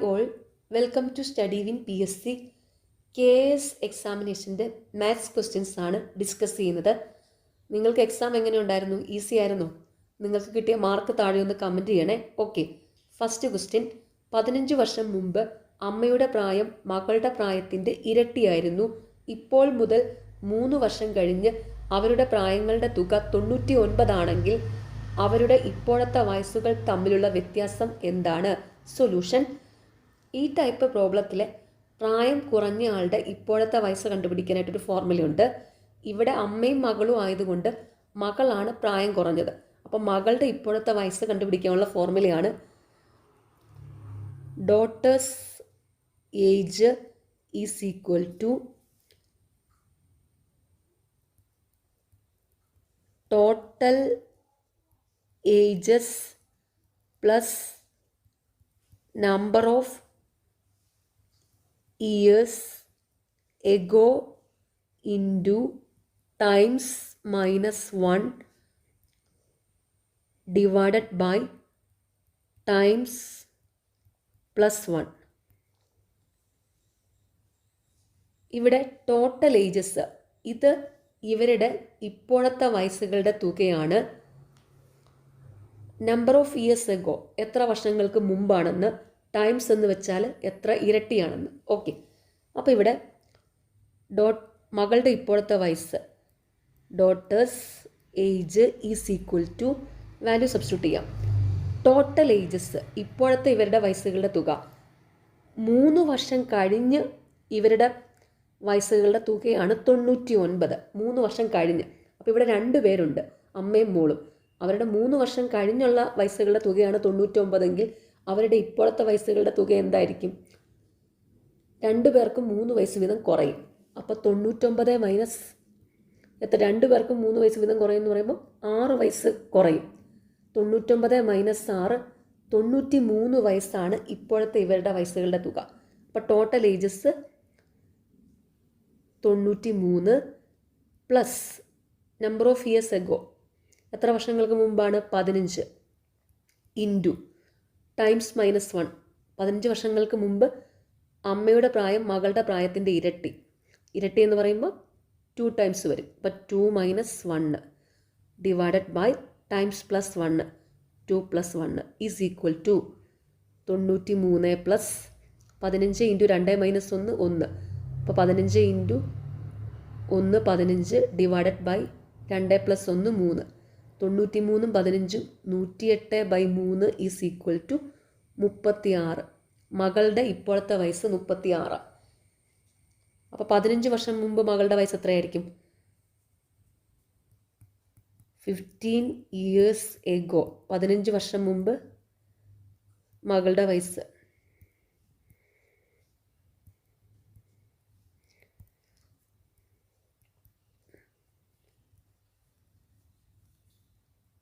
All welcome to study win PSC KS എക്സാമിനേഷൻ്റെ maths questions ആണ് discuss ചെയ്യുന്നത്. നിങ്ങൾക്ക് എക്സാം എങ്ങനെ ഉണ്ടായിരുന്നു? ഈസി ആയിരുന്നോ? നിങ്ങൾക്ക് കിട്ടിയ മാർക്ക് താഴെ ഒന്ന് കമൻറ്റ് ചെയ്യണേ. Okay, first question. 15 വർഷം മുമ്പ് അമ്മയുടെ പ്രായം മകളുടെ പ്രായത്തിൻ്റെ ഇരട്ടിയായിരുന്നു. ഇപ്പോൾ മുതൽ 3 വർഷം കഴിഞ്ഞ് അവരുടെ പ്രായങ്ങളുടെ തുക 99 ആണെങ്കിൽ അവരുടെ ഇപ്പോഴത്തെ വയസ്സുകൾ തമ്മിലുള്ള വ്യത്യാസം എന്താണ്? സൊല്യൂഷൻ. ഈ ടൈപ്പ് പ്രോബ്ലത്തിലെ പ്രായം കുറഞ്ഞ ആളുടെ ഇപ്പോഴത്തെ വയസ്സ് കണ്ടുപിടിക്കാനായിട്ടൊരു ഫോർമുലയുണ്ട്. ഇവിടെ അമ്മയും മകളും ആയതുകൊണ്ട് മകളാണ് പ്രായം കുറഞ്ഞത്. അപ്പം മകളുടെ ഇപ്പോഴത്തെ വയസ്സ് കണ്ടുപിടിക്കാനുള്ള ഫോർമുലയാണ് daughter's age is equal to total ages plus number of years ago into times -1 divided by times +1. ഇവിടെ ടോട്ടൽ ഏജസ്, ഇത് ഇവരുടെ ഇപ്പോഴത്തെ വയസ്സുകളുടെ തുകയാണ്. നമ്പർ ഓഫ് ഇയേഴ്സ് എഗോ, എത്ര വർഷങ്ങൾക്ക് മുമ്പാണെന്ന്. ടൈംസ് എന്ന് വെച്ചാൽ എത്ര ഇരട്ടിയാണെന്ന്. ഓക്കെ, അപ്പോൾ ഇവിടെ മകളുടെ ഇപ്പോഴത്തെ വയസ്സ് daughter's age is equal to value substitute ചെയ്യാം. ടോട്ടൽ ഏജസ്, ഇപ്പോഴത്തെ ഇവരുടെ വയസ്സുകളുടെ തുക. 3 വർഷം കഴിഞ്ഞ് ഇവരുടെ വയസ്സുകളുടെ തുകയാണ് 99. 3 വർഷം കഴിഞ്ഞ്. അപ്പോൾ ഇവിടെ 2 പേരുണ്ട്, അമ്മയും മോളും. അവരുടെ 3 വർഷം കഴിഞ്ഞുള്ള വയസ്സുകളുടെ തുകയാണ് 99 എങ്കിൽ അവരുടെ ഇപ്പോഴത്തെ വയസ്സുകളുടെ തുക എന്തായിരിക്കും? 2 പേർക്കും 3 വയസ്സ് വീതം കുറയും. അപ്പോൾ 99 മൈനസ് എത്ര? 2 പേർക്കും 3 വയസ്സ് വീതം കുറയും എന്ന് പറയുമ്പോൾ 6 വയസ്സ് കുറയും. 99 മൈനസ് 6, 93 വയസ്സാണ് ഇപ്പോഴത്തെ ഇവരുടെ വയസ്സുകളുടെ തുക. അപ്പോൾ total ages 93 plus number of years ago, എത്ര വർഷങ്ങൾക്ക് മുമ്പാണ്? 15 ഇൻറ്റു ടൈംസ് -1. 15 വർഷങ്ങൾക്ക് മുമ്പ് അമ്മയുടെ പ്രായം മകളുടെ പ്രായത്തിൻ്റെ ഇരട്ടി. ഇരട്ടി എന്ന് പറയുമ്പോൾ 2 ടൈംസ് വരും. അപ്പോൾ 2 - 1 divided by times +1, 2 + 1 is equal to 93 plus 15 into 2 - 1 1. അപ്പോൾ 15 into 1 15 divided by 2 + 1 3. 93 15 108/3 is equal to 36. മകളുടെ ഇപ്പോഴത്തെ വയസ്സ് 36. അപ്പോൾ 15 വർഷം മുമ്പ് മകളുടെ വയസ്സ് എത്രയായിരിക്കും? 15 ഇയേഴ്സ് എഗോ, 15 വർഷം മുമ്പ് മകളുടെ വയസ്സ്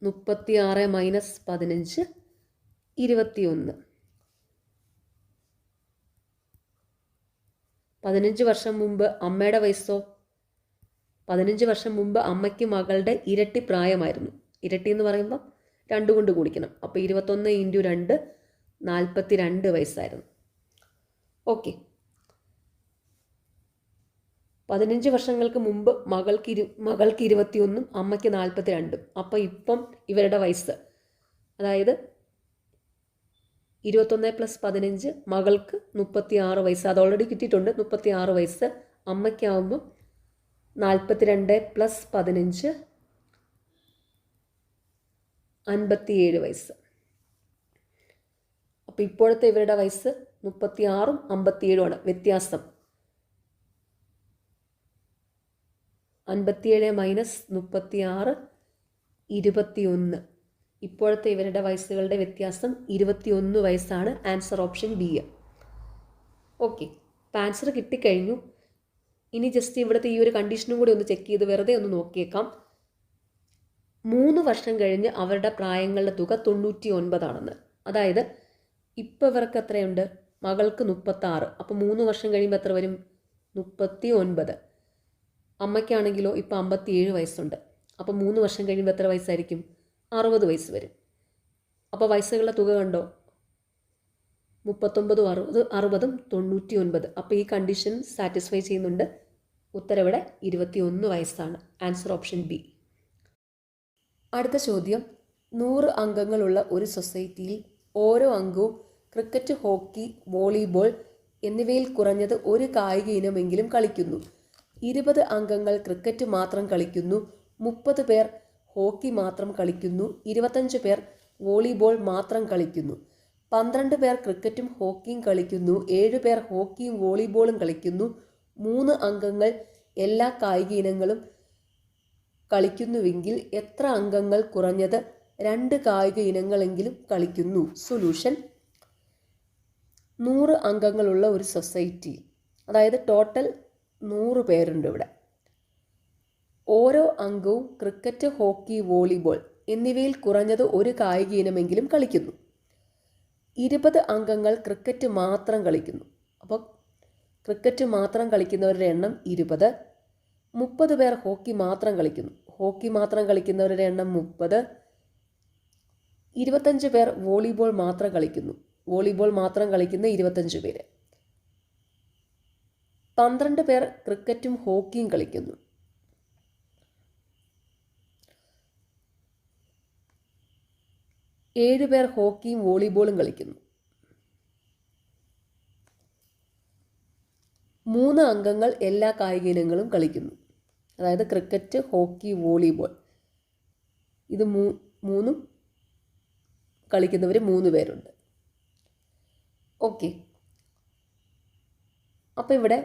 36 മൈനസ് 15 21. 15 വർഷം മുമ്പ് അമ്മയുടെ വയസ്സോ? 15 വർഷം മുമ്പ് അമ്മയ്ക്ക് മകളുടെ ഇരട്ടി പ്രായമായിരുന്നു. ഇരട്ടി എന്ന് പറയുമ്പോൾ 2 കൊണ്ട് ഗുണിക്കണം. അപ്പോൾ 21 ഇൻറ്റു 2 42 വയസ്സായിരുന്നു. ഓക്കെ, 15 വർഷങ്ങൾക്ക് മുമ്പ് മകൾക്ക് 21 അമ്മയ്ക്ക് 42. അപ്പോൾ ഇപ്പം ഇവരുടെ വയസ്സ്, അതായത് 21 + 15 മകൾക്ക് 36 വയസ്സ്. അത് ഓൾറെഡി കിട്ടിയിട്ടുണ്ട്. 36 വയസ്സ്. അമ്മയ്ക്കാവുമ്പോൾ 42 + 15 57 വയസ്സ്. അപ്പോൾ ഇപ്പോഴത്തെ ഇവരുടെ വയസ്സ് 36ഉം 57ഉമാണ് വ്യത്യാസം. 57 മൈനസ് 36 21. ഇപ്പോഴത്തെ ഇവരുടെ വയസ്സുകളുടെ വ്യത്യാസം 21 വയസ്സാണ്. Answer option B. ഓക്കെ, അപ്പോൾ ആൻസർ കിട്ടിക്കഴിഞ്ഞു. ഇനി ജസ്റ്റ് ഇവിടുത്തെ ഈ ഒരു കണ്ടീഷനും കൂടി ഒന്ന് ചെക്ക് ചെയ്ത് വെറുതെ ഒന്ന് നോക്കിയേക്കാം. 3 വർഷം കഴിഞ്ഞ് അവരുടെ പ്രായങ്ങളുടെ തുക 99 ആണെന്ന്. അതായത് ഇപ്പോൾ ഇവർക്ക് എത്രയുണ്ട്? മകൾക്ക് 36. അപ്പോൾ 3 വർഷം കഴിയുമ്പോൾ എത്ര വരും? 39. അമ്മയ്ക്കാണെങ്കിലോ ഇപ്പോൾ 57 വയസ്സുണ്ട്. അപ്പോൾ 3 വർഷം കഴിയുമ്പോൾ എത്ര വയസ്സായിരിക്കും? 60 വയസ്സ് വരും. അപ്പോൾ വയസ്സുകളുടെ തുക കണ്ടോ? 39 60 99. അപ്പോൾ ഈ കണ്ടീഷൻ സാറ്റിസ്ഫൈ ചെയ്യുന്നുണ്ട്. ഉത്തരവിടെ 21 വയസ്സാണ്. Answer option B. അടുത്ത ചോദ്യം, 100 അംഗങ്ങളുള്ള ഒരു സൊസൈറ്റിയിൽ ഓരോ അംഗവും ക്രിക്കറ്റ്, ഹോക്കി, വോളിബോൾ എന്നിവയിൽ കുറഞ്ഞത് ഒരു കായിക ഇനമെങ്കിലും കളിക്കുന്നു. 20 അംഗങ്ങൾ ക്രിക്കറ്റ് മാത്രം കളിക്കുന്നു, 30 പേർ ഹോക്കി മാത്രം കളിക്കുന്നു, 25 പേർ വോളിബോൾ മാത്രം കളിക്കുന്നു, 12 പേർ ക്രിക്കറ്റും ഹോക്കിയും കളിക്കുന്നു, 7 പേർ ഹോക്കിയും വോളിബോളും കളിക്കുന്നു, 3 അംഗങ്ങൾ എല്ലാ കായിക ഇനങ്ങളും കളിക്കുന്നുവെങ്കിൽ എത്ര അംഗങ്ങൾ കുറഞ്ഞത് 2 കായിക ഇനങ്ങളെങ്കിലും കളിക്കുന്നു? സൊല്യൂഷൻ, 100 അംഗങ്ങളുള്ള ഒരു സൊസൈറ്റി, അതായത് ടോട്ടൽ 100 പേരുണ്ട് ഇവിടെ. ഓരോ അംഗവും ക്രിക്കറ്റ്, ഹോക്കി, വോളിബോൾ എന്നിവയിൽ കുറഞ്ഞത് ഒരു കായിക ഇനമെങ്കിലും കളിക്കുന്നു. 20 അംഗങ്ങൾ ക്രിക്കറ്റ് മാത്രം കളിക്കുന്നു. അപ്പോൾ ക്രിക്കറ്റ് മാത്രം കളിക്കുന്നവരുടെ എണ്ണം 20. 30 പേർ ഹോക്കി മാത്രം കളിക്കുന്നു. ഹോക്കി മാത്രം കളിക്കുന്നവരുടെ എണ്ണം 30. 25 പേർ വോളിബോൾ മാത്രം കളിക്കുന്നു. വോളിബോൾ മാത്രം കളിക്കുന്ന 25 പേര്. 12 പേർ ക്രിക്കറ്റും ഹോക്കിയും കളിക്കുന്നു. 7 പേർ ഹോക്കിയും വോളിബോളും കളിക്കുന്നു. 3 അംഗങ്ങൾ എല്ലാ കായിക ഇനങ്ങളും കളിക്കുന്നു. അതായത് ക്രിക്കറ്റ്, ഹോക്കി, വോളിബോൾ ഇത് മൂന്നും കളിക്കുന്നവർ 3 പേരുണ്ട്. ഓക്കെ, അപ്പോൾ ഇവിടെ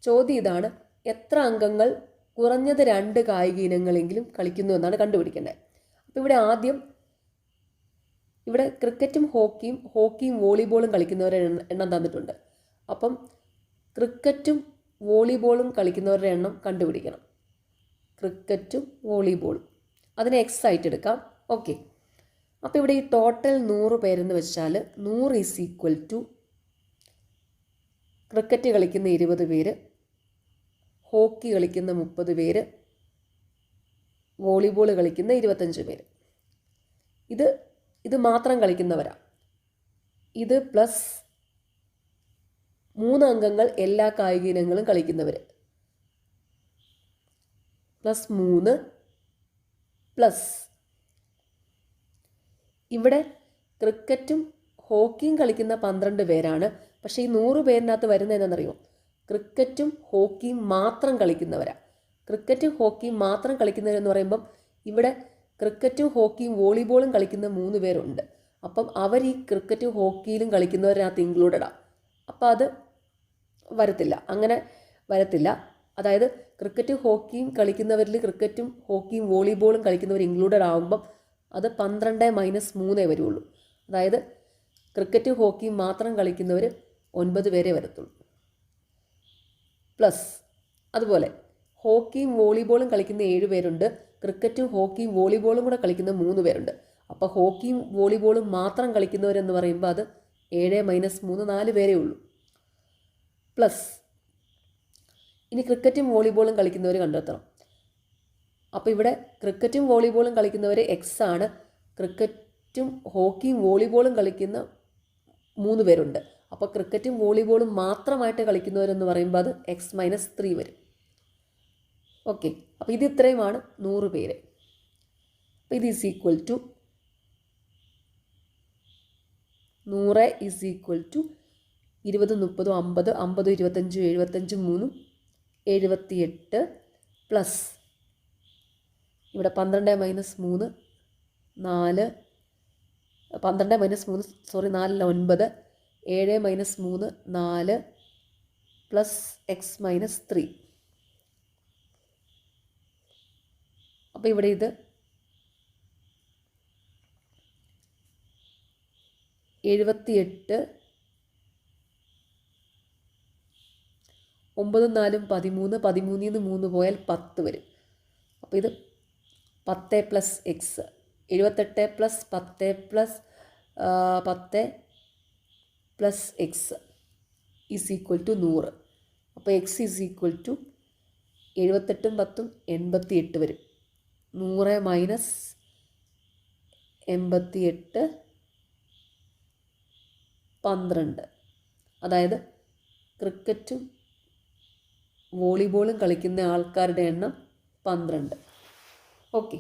ചോദ്യം ഇതാണ്, എത്ര അംഗങ്ങൾ കുറഞ്ഞത് 2 കായിക ഇനങ്ങളെങ്കിലും കളിക്കുന്നു എന്നാണ് കണ്ടുപിടിക്കേണ്ടത്. അപ്പോൾ ഇവിടെ ആദ്യം ഇവിടെ ക്രിക്കറ്റും ഹോക്കിയും വോളിബോളും കളിക്കുന്നവരുടെ എണ്ണം തന്നിട്ടുണ്ട്. അപ്പം ക്രിക്കറ്റും വോളിബോളും കളിക്കുന്നവരുടെ എണ്ണം കണ്ടുപിടിക്കണം. ക്രിക്കറ്റും വോളിബോളും അതിനെ എക്സ് ആയിട്ട് എടുക്കാം. ഓക്കെ, അപ്പോൾ ഇവിടെ ഈ ടോട്ടൽ 100 പേരെന്ന് വെച്ചാൽ 100 ഈസ് ഈക്വൽ ടു ക്രിക്കറ്റ് കളിക്കുന്ന 20 പേര്, ഹോക്കി കളിക്കുന്ന 30 പേര്, വോളിബോൾ കളിക്കുന്ന 25 പേര്. ഇത് മാത്രം കളിക്കുന്നവരാ. ഇത് പ്ലസ് 3 അംഗങ്ങൾ എല്ലാ കായിക ഇനങ്ങളും കളിക്കുന്നവർ, പ്ലസ് 3 പ്ലസ് ഇവിടെ ക്രിക്കറ്റും ഹോക്കിയും കളിക്കുന്ന 12 പേരാണ്. പക്ഷേ ഈ 100 പേരിനകത്ത് വരുന്നത് എന്താണെന്നറിയോ? ക്രിക്കറ്റും ഹോക്കിയും മാത്രം കളിക്കുന്നവരാ. ക്രിക്കറ്റും ഹോക്കിയും മാത്രം കളിക്കുന്നവരെന്ന് പറയുമ്പം ഇവിടെ ക്രിക്കറ്റും ഹോക്കിയും വോളിബോളും കളിക്കുന്ന 3 പേരുണ്ട്. അപ്പം അവർ ഈ ക്രിക്കറ്റും ഹോക്കിയിലും കളിക്കുന്നവരിനകത്ത് ഇൻക്ലൂഡഡാണ്. അപ്പോൾ അത് വരത്തില്ല, അങ്ങനെ വരത്തില്ല. അതായത് ക്രിക്കറ്റും ഹോക്കിയും കളിക്കുന്നവരിൽ ക്രിക്കറ്റും ഹോക്കിയും വോളിബോളും കളിക്കുന്നവർ ഇൻക്ലൂഡഡ് ആകുമ്പം അത് 12 - 3 വരുള്ളൂ. അതായത് ക്രിക്കറ്റും ഹോക്കിയും മാത്രം കളിക്കുന്നവർ 9 പേരെ വരത്തുള്ളൂ. പ്ലസ് അതുപോലെ ഹോക്കിയും വോളിബോളും കളിക്കുന്ന 7 പേരുണ്ട്, ക്രിക്കറ്റും ഹോക്കിയും വോളിബോളും കൂടെ കളിക്കുന്ന 3 പേരുണ്ട്. അപ്പോൾ ഹോക്കിയും വോളിബോളും മാത്രം കളിക്കുന്നവരെന്ന് പറയുമ്പോൾ അത് 7 - 3 4 പേരേ ഉള്ളൂ. പ്ലസ് ഇനി ക്രിക്കറ്റും വോളിബോളും കളിക്കുന്നവർ കണ്ടെത്തണം. അപ്പോൾ ഇവിടെ ക്രിക്കറ്റും വോളിബോളും കളിക്കുന്നവർ എക്സ് ആണ്. ക്രിക്കറ്റും ഹോക്കിയും വോളിബോളും കളിക്കുന്ന 3 പേരുണ്ട്. അപ്പോൾ ക്രിക്കറ്റും വോളിബോളും മാത്രമായിട്ട് കളിക്കുന്നവരെന്ന് പറയുമ്പോൾ അത് എക്സ് - 3 വരും. ഓക്കെ, അപ്പോൾ ഇത് ഇത്രയുമാണ് 100 പേര്. അപ്പോൾ ഇത് is equal to 100 is equal to 20, 30, 50, 50, 25, 75, 3, 78 plus ഇവിടെ 12 - 3 4, 12 - 3 സോറി 4 - 9, 7 - 3 4 പ്ലസ് എക്സ് - 3. അപ്പോൾ ഇവിടെ ഇത് 78, 9, 4, 13, 13 3 പോയാൽ 10 വരും. അപ്പോൾ ഇത് 10 plus x 78 plus 10 plus 10 plus x is equal to 100. അപ്പോൾ എക്സ് ഈസ് ഈക്വൽ ടു 78 10 88 വരും. 100 - 88 12. അതായത് ക്രിക്കറ്റും വോളിബോളും കളിക്കുന്ന ആൾക്കാരുടെ എണ്ണം 12. ഓക്കെ,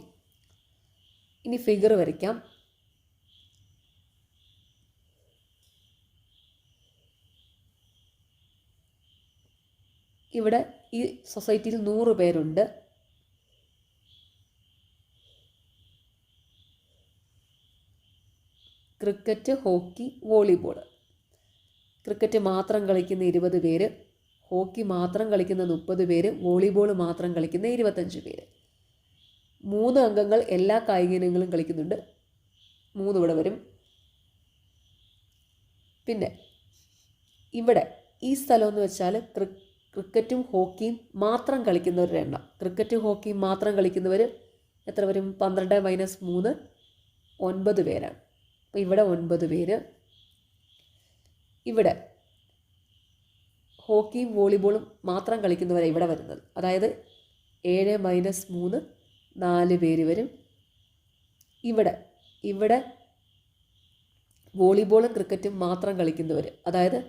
ഇനി ഫിഗർ വരയ്ക്കാം. ഇവിടെ ഈ സൊസൈറ്റിയിൽ 100 പേരുണ്ട്. Cricket, hockey, volleyball. ക്രിക്കറ്റ് മാത്രം കളിക്കുന്ന 20 പേര്, ഹോക്കി മാത്രം കളിക്കുന്ന 30 പേര്, വോളിബോൾ മാത്രം കളിക്കുന്ന 25 പേര്. 3 അംഗങ്ങൾ എല്ലാ കായിക ഇനങ്ങളും കളിക്കുന്നുണ്ട്. 3 ഇവിടെ വരും. പിന്നെ ഇവിടെ ഈ സ്ഥലം എന്ന് വെച്ചാൽ ക്രിക്കറ്റും ഹോക്കിയും മാത്രം കളിക്കുന്നവരുടെ എണ്ണം. ക്രിക്കറ്റും ഹോക്കിയും മാത്രം കളിക്കുന്നവർ എത്ര വരും? 12 - 3 9 പേരാണ്. അപ്പോൾ ഇവിടെ 9 പേര്. ഇവിടെ ഹോക്കിയും വോളിബോളും മാത്രം കളിക്കുന്നവരാണ് ഇവിടെ വരുന്നത്. അതായത് 7 - 3 4 പേര് വരും. ഇവിടെ വോളിബോളും ക്രിക്കറ്റും മാത്രം കളിക്കുന്നവർ, അതായത്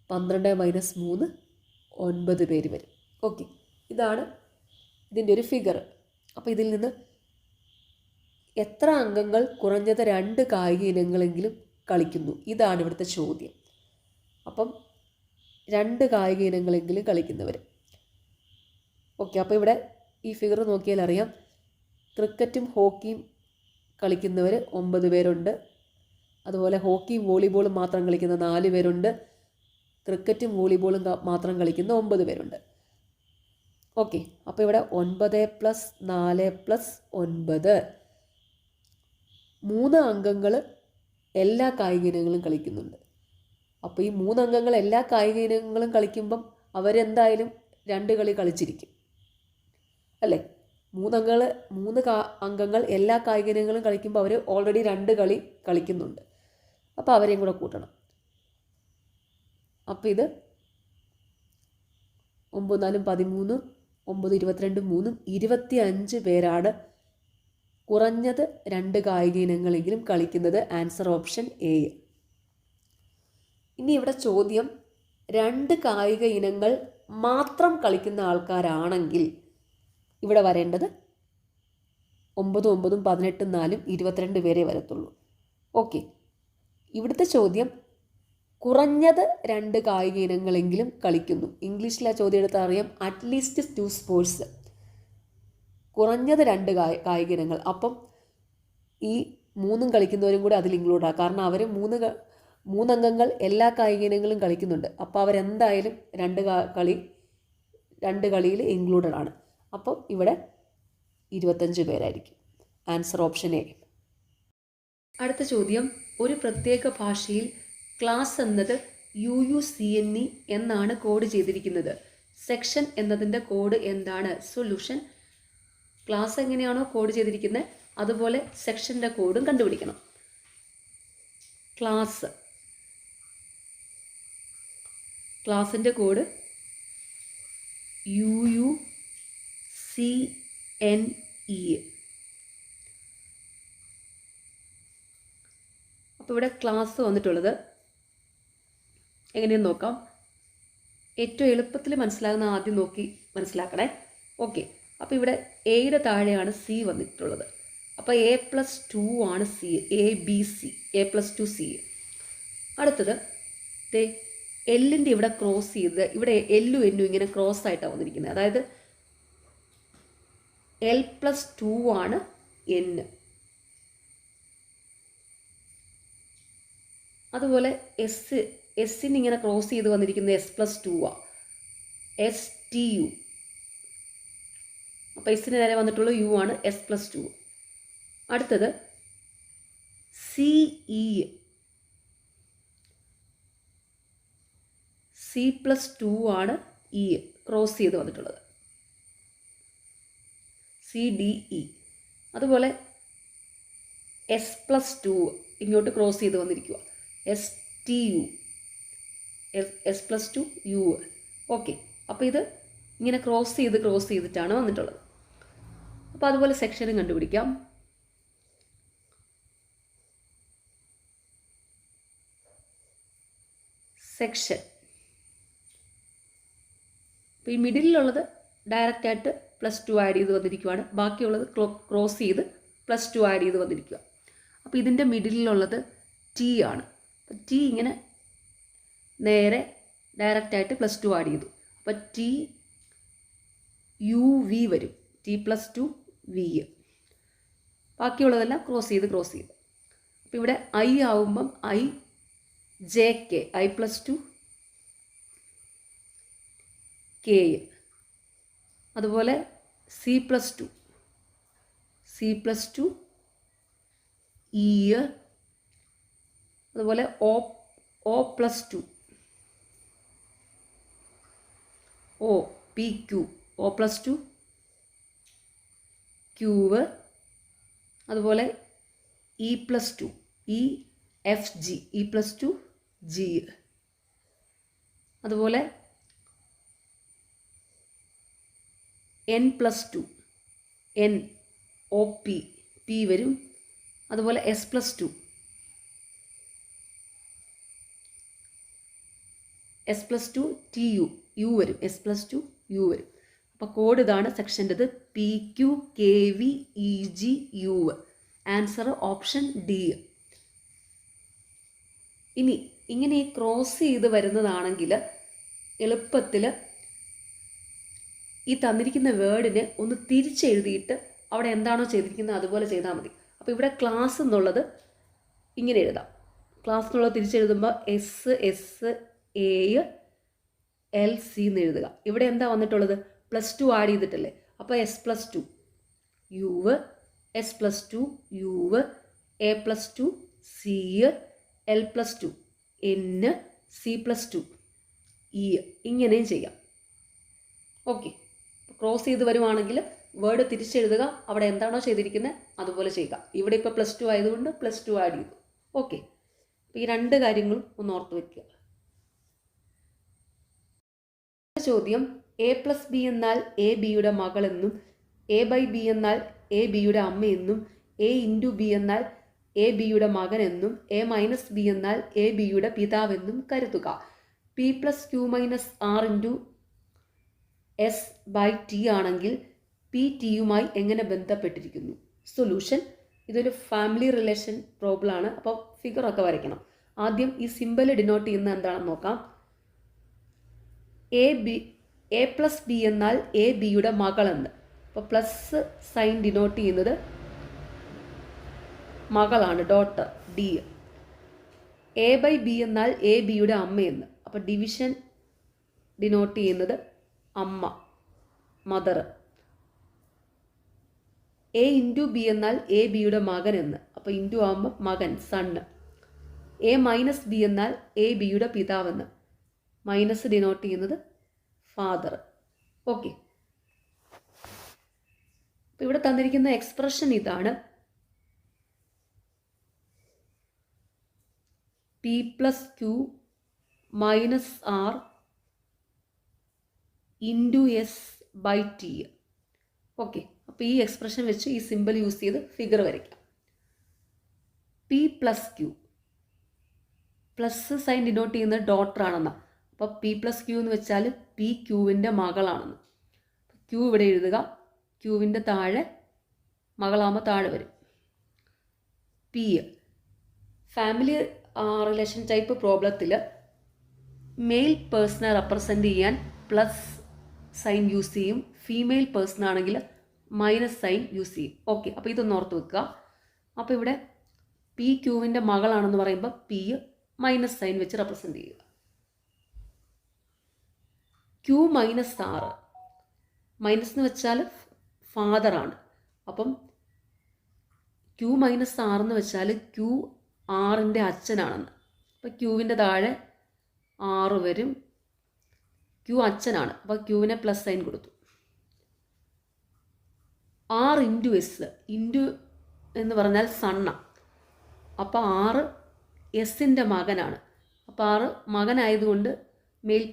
12 - 3 9 പേര് വരും. ഓക്കെ, ഇതാണ് ഇതിൻ്റെ ഒരു ഫിഗർ. അപ്പോൾ ഇതിൽ നിന്ന് എത്ര അംഗങ്ങൾ കുറഞ്ഞത് 2 കായിക ഇനങ്ങളെങ്കിലും കളിക്കുന്നു? ഇതാണ് ഇവിടുത്തെ ചോദ്യം. അപ്പം 2 കായിക ഇനങ്ങളെങ്കിലും കളിക്കുന്നവർ. ഓക്കെ, അപ്പോൾ ഇവിടെ ഈ ഫിഗർ നോക്കിയാൽ അറിയാം, ക്രിക്കറ്റും ഹോക്കിയും കളിക്കുന്നവർ 9 പേരുണ്ട്. അതുപോലെ ഹോക്കിയും വോളിബോളും മാത്രം കളിക്കുന്ന 4 പേരുണ്ട്. ക്രിക്കറ്റും വോളിബോളും മാത്രം കളിക്കുന്ന 9 പേരുണ്ട്. ഓക്കെ, അപ്പോൾ ഇവിടെ 9 + 4 + 9 3 അംഗങ്ങൾ എല്ലാ കായിക ഇനങ്ങളും കളിക്കുന്നുണ്ട്. അപ്പോൾ ഈ 3 അംഗങ്ങൾ എല്ലാ കായിക ഇനങ്ങളും കളിക്കുമ്പം അവരെന്തായാലും 2 കളി കളിച്ചിരിക്കും അല്ലേ? 3 അംഗങ്ങൾ എല്ലാ കായിക ഇനങ്ങളും കളിക്കുമ്പോൾ അവർ ഓൾറെഡി 2 കളി കളിക്കുന്നുണ്ട്. അപ്പോൾ അവരെയും കൂടെ കൂട്ടണം. അപ്പോൾ ഇത് 9 × 4 = 13, 9 × 22 3 25 പേരാണ് കുറഞ്ഞത് 2 കായിക ഇനങ്ങളെങ്കിലും കളിക്കുന്നത്. Answer option A. ഇനി ഇവിടെ ചോദ്യം 2 കായിക ഇനങ്ങൾ മാത്രം കളിക്കുന്ന ആൾക്കാരാണെങ്കിൽ ഇവിടെ വരേണ്ടത് 9 × 9 = 18, 4 22 പേരെ വരത്തുള്ളൂ. ഓക്കെ, ഇവിടുത്തെ ചോദ്യം കുറഞ്ഞത് 2 കായിക ഇനങ്ങളെങ്കിലും കളിക്കുന്നു. ഇംഗ്ലീഷിൽ ആ ചോദ്യം എടുത്താൽ അറിയാം, അറ്റ്ലീസ്റ്റ് 2 സ്പോർട്സ്. കുറഞ്ഞത് 2 കായിക ഇനങ്ങൾ. അപ്പം ഈ 3 കളിക്കുന്നവരും കൂടെ അതിൽ ഇൻക്ലൂഡാണ്. കാരണം അവർ 3 അംഗങ്ങൾ എല്ലാ കായിക ഇനങ്ങളും കളിക്കുന്നുണ്ട്. അപ്പോൾ അവരെന്തായാലും 2 കളിയിൽ ഇൻക്ലൂഡഡ് ആണ്. അപ്പം ഇവിടെ 25 പേരായിരിക്കും. Answer option A. അടുത്ത ചോദ്യം, ഒരു പ്രത്യേക ഭാഷയിൽ ക്ലാസ് എന്നത് UUCNE എന്നാണ് കോഡ് ചെയ്തിരിക്കുന്നത്. സെക്ഷൻ എന്നതിൻ്റെ കോഡ് എന്താണ്? സൊല്യൂഷൻ, ക്ലാസ് എങ്ങനെയാണോ കോഡ് ചെയ്തിരിക്കുന്നത് അതുപോലെ സെക്ഷൻ്റെ കോഡും കണ്ടുപിടിക്കണം. ക്ലാസിൻ്റെ കോഡ് UUCNE. അപ്പോൾ ഇവിടെ ക്ലാസ് വന്നിട്ടുള്ളത് എങ്ങനെയെന്ന് നോക്കാം. ഏറ്റവും എളുപ്പത്തിൽ മനസ്സിലാകുന്ന ആദ്യം നോക്കി മനസ്സിലാക്കണേ. ഓക്കെ, അപ്പോൾ ഇവിടെ എയുടെ താഴെയാണ് സി വന്നിട്ടുള്ളത്. അപ്പോൾ A+2 ആണ് സി. ABC, A+2C. അടുത്തത് എല്ലിൻ്റെ ഇവിടെ ക്രോസ് ചെയ്ത് ഇവിടെ എല്ലും എന്നും ഇങ്ങനെ ക്രോസ് ആയിട്ടാണ് വന്നിരിക്കുന്നത്. അതായത് L+2 ആണ് N. അതുപോലെ എസ്സിന് ഇങ്ങനെ ക്രോസ് ചെയ്ത് വന്നിരിക്കുന്നത് S+2 ആണ്, STU. അപ്പോൾ എസ്സിന് നേരെ വന്നിട്ടുള്ള U ആണ് S+2. അടുത്തത് CE, C+2 ആണ് E ക്രോസ് ചെയ്ത് വന്നിട്ടുള്ളത്, CDE. അതുപോലെ S+2 ഇങ്ങോട്ട് ക്രോസ് ചെയ്ത് വന്നിരിക്കുക, STU, S+2U. ഓക്കെ, അപ്പോൾ ഇത് ഇങ്ങനെ ക്രോസ് ചെയ്തിട്ടാണ് വന്നിട്ടുള്ളത്. അപ്പോൾ അതുപോലെ സെക്ഷനും കണ്ടുപിടിക്കാം. സെക്ഷൻ. അപ്പോൾ ഈ മിഡിലുള്ളത് ഡയറക്റ്റായിട്ട് +2 ആഡ് ചെയ്ത് വന്നിരിക്കുകയാണ്. ബാക്കിയുള്ളത് ക്രോസ് ചെയ്ത് +2 ആഡ് ചെയ്ത് വന്നിരിക്കുക. അപ്പോൾ ഇതിൻ്റെ മിഡിലുള്ളത് ടി ആണ്. അപ്പോൾ ടി ഇങ്ങനെ നേരെ ഡയറക്റ്റായിട്ട് +2 ആഡ് ചെയ്തു. അപ്പോൾ ടി UV വരും. T+2V. ബാക്കിയുള്ളതെല്ലാം ക്രോസ് ചെയ്ത്. അപ്പോൾ ഇവിടെ I ആവുമ്പം IJK, I+2 K. അതുപോലെ C+2 E. അതുപോലെ O+2 PQ, O+2 Q. അതുപോലെ E+2 EFG, E+2 G. അതുപോലെ N+2 NOP P വരും. അതുപോലെ S+2 TU U വരും. S+2 U വരും. അപ്പോൾ കോഡ് ഇതാണ് സെക്ഷൻ്റെത് PQKVEGU. Answer option D. ഇനി ഇങ്ങനെ ഈ ക്രോസ് ചെയ്ത് വരുന്നതാണെങ്കിൽ എളുപ്പത്തിൽ ഈ തന്നിരിക്കുന്ന വേർഡിനെ ഒന്ന് തിരിച്ചെഴുതിയിട്ട് അവിടെ എന്താണോ ചെയ്തിരിക്കുന്നത് അതുപോലെ ചെയ്താൽ മതി. അപ്പോൾ ഇവിടെ ക്ലാസ് എന്നുള്ളത് ഇങ്ങനെ എഴുതാം. ക്ലാസ് എന്നുള്ളത് തിരിച്ചെഴുതുമ്പോൾ SSALC എന്ന് എഴുതുക. ഇവിടെ എന്താ വന്നിട്ടുള്ളത്? +2 ആഡ് ചെയ്തിട്ടല്ലേ. അപ്പോൾ S+2 U, S+2 U, A+2 C, L+2 N, C+2 E. ഇങ്ങനെയും ചെയ്യാം. ഓക്കെ. ക്രോസ് ചെയ്ത് വരുവാണെങ്കിൽ വേർഡ് തിരിച്ചെഴുതുക. അവിടെ എന്താണോ ചെയ്തിരിക്കുന്നത് അതുപോലെ ചെയ്യുക. ഇവിടെ ഇപ്പോൾ +2 ആയതുകൊണ്ട് +2 ആഡ് ചെയ്തു. ഓക്കെ. അപ്പോൾ ഈ രണ്ട് കാര്യങ്ങളും ഒന്ന് ഓർത്ത് വയ്ക്കുക. ചോദ്യം A+B എന്നാൽ AB-യുടെ മകളെന്നും A/B എന്നാൽ AB-യുടെ അമ്മയെന്നും A×B എന്നാൽ AB-യുടെ മകനെന്നും A-B എന്നാൽ AB-യുടെ പിതാവെന്നും കരുതുക. P+Q−R×S/T ആണെങ്കിൽ P Tയുമായി എങ്ങനെ ബന്ധപ്പെട്ടിരിക്കുന്നു? സൊല്യൂഷൻ. ഇതൊരു ഫാമിലി റിലേഷൻ പ്രോബ്ലം ആണ്. അപ്പോൾ ഫിഗറൊക്കെ വരയ്ക്കണം. ആദ്യം ഈ സിമ്പൽ ഡിനോട്ട് ചെയ്യുന്നത് എന്താണെന്ന് നോക്കാം. A+B എന്നാൽ AB-യുടെ മകളെന്ന്. അപ്പോൾ പ്ലസ് സൈൻ ഡിനോട്ട് ചെയ്യുന്നത് മകളാണ്, ഡോട്ടർ D. A/B എന്നാൽ AB-യുടെ അമ്മയെന്ന്. അപ്പോൾ ഡിവിഷൻ ഡിനോട്ട് ചെയ്യുന്നത് അമ്മ, മദർ. A×B എന്നാൽ AB-യുടെ മകനെന്ന്. അപ്പോൾ ഇൻറ്റു ആകുമ്പോൾ മകൻ, സണ്ണ്. A-B എന്നാൽ AB-യുടെ പിതാവെന്ന്. മൈനസ് ഡിനോട്ട് ചെയ്യുന്നത് ഫാദർ. ഓക്കെ. അപ്പോൾ ഇവിടെ തന്നിരിക്കുന്ന എക്സ്പ്രഷൻ ഇതാണ്. P+Q−R×S/T. ഓക്കെ. അപ്പോൾ ഈ എക്സ്പ്രഷൻ വെച്ച് ഈ സിമ്പിൾ യൂസ് ചെയ്ത് ഫിഗർ വരയ്ക്കാം. P+Q പ്ലസ് സൈൻ ഡിനോട്ട് ചെയ്യുന്നത് ഡോട്ടർ ആണെന്നാണ്. അപ്പോൾ P+Q എന്ന് വെച്ചാൽ P Qവിൻ്റെ മകളാണെന്ന്. Q ഇവിടെ എഴുതുക. Qവിൻ്റെ താഴെ മകളാകുമ്പോൾ താഴെ വരും P. ഫാമിലി റിലേഷൻ ടൈപ്പ് പ്രോബ്ലത്തിൽ മെയിൽ പേഴ്സണെ റെപ്രസെൻ്റ് ചെയ്യാൻ പ്ലസ് സൈൻ യൂസ് ചെയ്യും. ഫീമെയിൽ പേഴ്സൺ ആണെങ്കിൽ മൈനസ് സൈൻ യൂസ് ചെയ്യും. ഓക്കെ. അപ്പോൾ ഇതൊന്ന് ഓർത്ത് വെക്കുക. അപ്പോൾ ഇവിടെ P Qവിൻ്റെ മകളാണെന്ന് പറയുമ്പോൾ P മൈനസ് സൈൻ വെച്ച് റെപ്രസെൻ്റ് ചെയ്യുക. Q−R, മൈനസ് എന്ന് വെച്ചാൽ ഫാദറാണ്. അപ്പം Q−R എന്ന് വെച്ചാൽ Q R-ൻ്റെ അച്ഛനാണെന്ന്. അപ്പോൾ Qവിൻ്റെ താഴെ R വരും. Q അച്ഛനാണ്. അപ്പോൾ Qവിനെ പ്ലസ് സൈൻ കൊടുത്തു. R×S, ഇൻറ്റു എന്ന് പറഞ്ഞാൽ സണ്ണ. അപ്പോൾ R എസിൻ്റെ മകനാണ്. അപ്പോൾ R മകനായതുകൊണ്ട് മെയിൽ